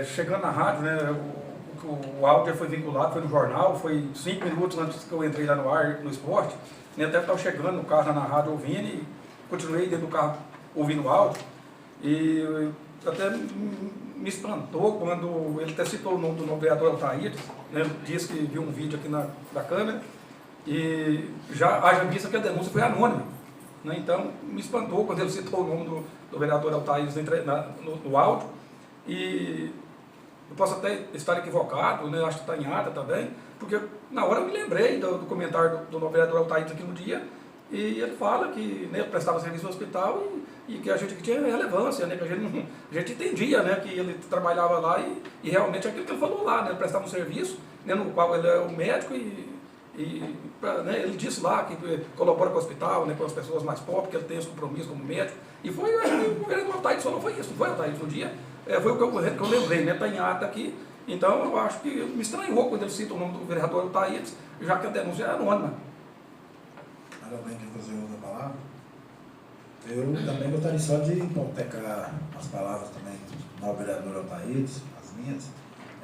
Chegando na rádio, né, o áudio foi vinculado, foi no jornal, foi 5 minutos antes que eu entrei lá no ar, no esporte, né, até estava chegando no carro lá na rádio ouvindo e continuei dentro do carro ouvindo o áudio. E até me espantou quando ele até citou o nome do vereador Altaídes, né, disse que viu um vídeo aqui da câmera e já haja vista que a denúncia foi anônima, né, então me espantou quando ele citou o nome do vereador Altaídes no áudio. E eu posso até estar equivocado, né, acho que está em ata também, porque na hora eu me lembrei do comentário do vereador Altaídes aqui no dia, e ele fala que, né, prestava serviço no hospital e que a gente tinha relevância, né, que a gente entendia, né, que ele trabalhava lá e realmente aquilo que ele falou lá, né, ele prestava um serviço, né, no qual ele é um médico né, ele disse lá que colabora com o hospital, né, com as pessoas mais pobres, que ele tem esse compromisso como médico, e foi, eu acho que o vereador Altaídes falou, foi isso, não foi, Altaídes, no dia, foi o que eu lembrei, né, está em ata aqui, então eu acho que me estranhou quando ele cita o nome do vereador Altaídes, já que a denúncia é anônima. Alguém quer fazer outra palavra? Eu também gostaria só de hipotecar as palavras também do novo vereador Altaídes, as minhas,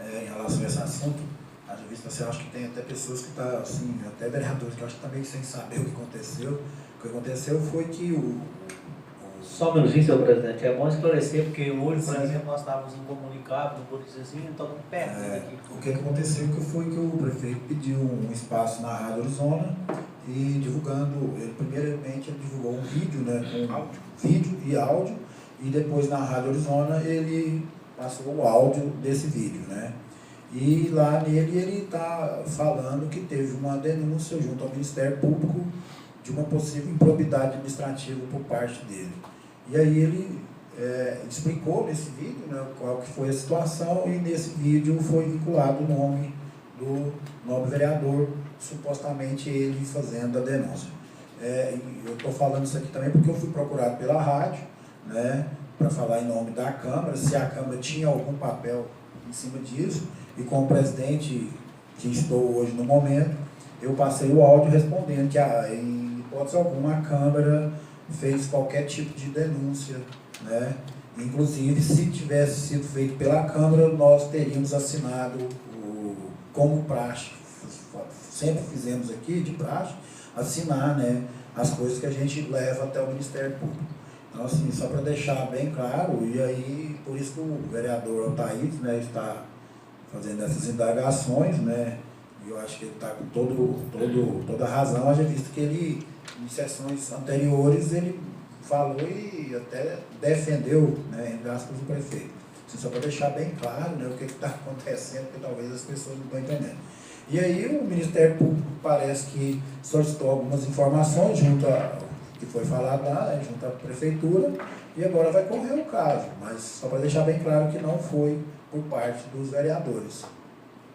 em relação a esse assunto. Haja vista, você acha que tem até pessoas que estão, assim, até vereadores que eu acho que também sem saber o que aconteceu. O que aconteceu foi que Só um minutinho, senhor presidente, é bom esclarecer, porque hoje, por exemplo, nós estávamos incomunicáveis, no Borizezinho, então perto aqui. O que aconteceu foi que o prefeito pediu um espaço na Rádio Horizonte e divulgando, primeiramente ele divulgou um vídeo, né, com vídeo e áudio, e depois na Rádio Horizonte ele passou o áudio desse vídeo, né? E lá nele ele está falando que teve uma denúncia junto ao Ministério Público de uma possível improbidade administrativa por parte dele. E aí ele explicou nesse vídeo, né, qual que foi a situação, e nesse vídeo foi vinculado o nome do nobre vereador, supostamente ele fazendo a denúncia. Eu estou falando isso aqui também porque eu fui procurado pela rádio, né, para falar em nome da Câmara, se a Câmara tinha algum papel em cima disso, e com o presidente que estou hoje no momento, eu passei o áudio respondendo que, em hipótese alguma, a Câmara fez qualquer tipo de denúncia, né? Inclusive, se tivesse sido feito pela Câmara, nós teríamos assinado, como praxe, sempre fizemos aqui de praxe, assinar, né, as coisas que a gente leva até o Ministério Público. Então, assim, só para deixar bem claro, e aí, por isso que o vereador Altair, né, está fazendo essas indagações, né, e eu acho que ele está com toda a razão, haja visto que ele, em sessões anteriores, ele falou e até defendeu, né, entre aspas, o prefeito. Assim, só para deixar bem claro, né, o que está acontecendo, porque talvez as pessoas não estão entendendo. E aí o Ministério Público parece que solicitou algumas informações junto a que foi falado lá, né, junto à Prefeitura, e agora vai correr o caso, mas só para deixar bem claro que não foi por parte dos vereadores.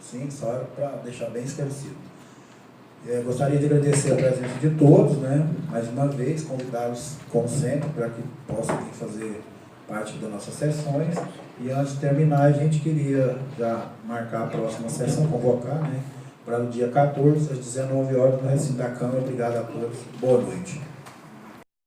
Sim, só para deixar bem esclarecido. Gostaria de agradecer a presença de todos, né, mais uma vez, convidá-los, como sempre, para que possam vir fazer parte das nossas sessões. E antes de terminar, a gente queria já marcar a próxima sessão, convocar, né, para o dia 14, às 19 horas, no recinto da Câmara. Obrigado a todos. Boa noite.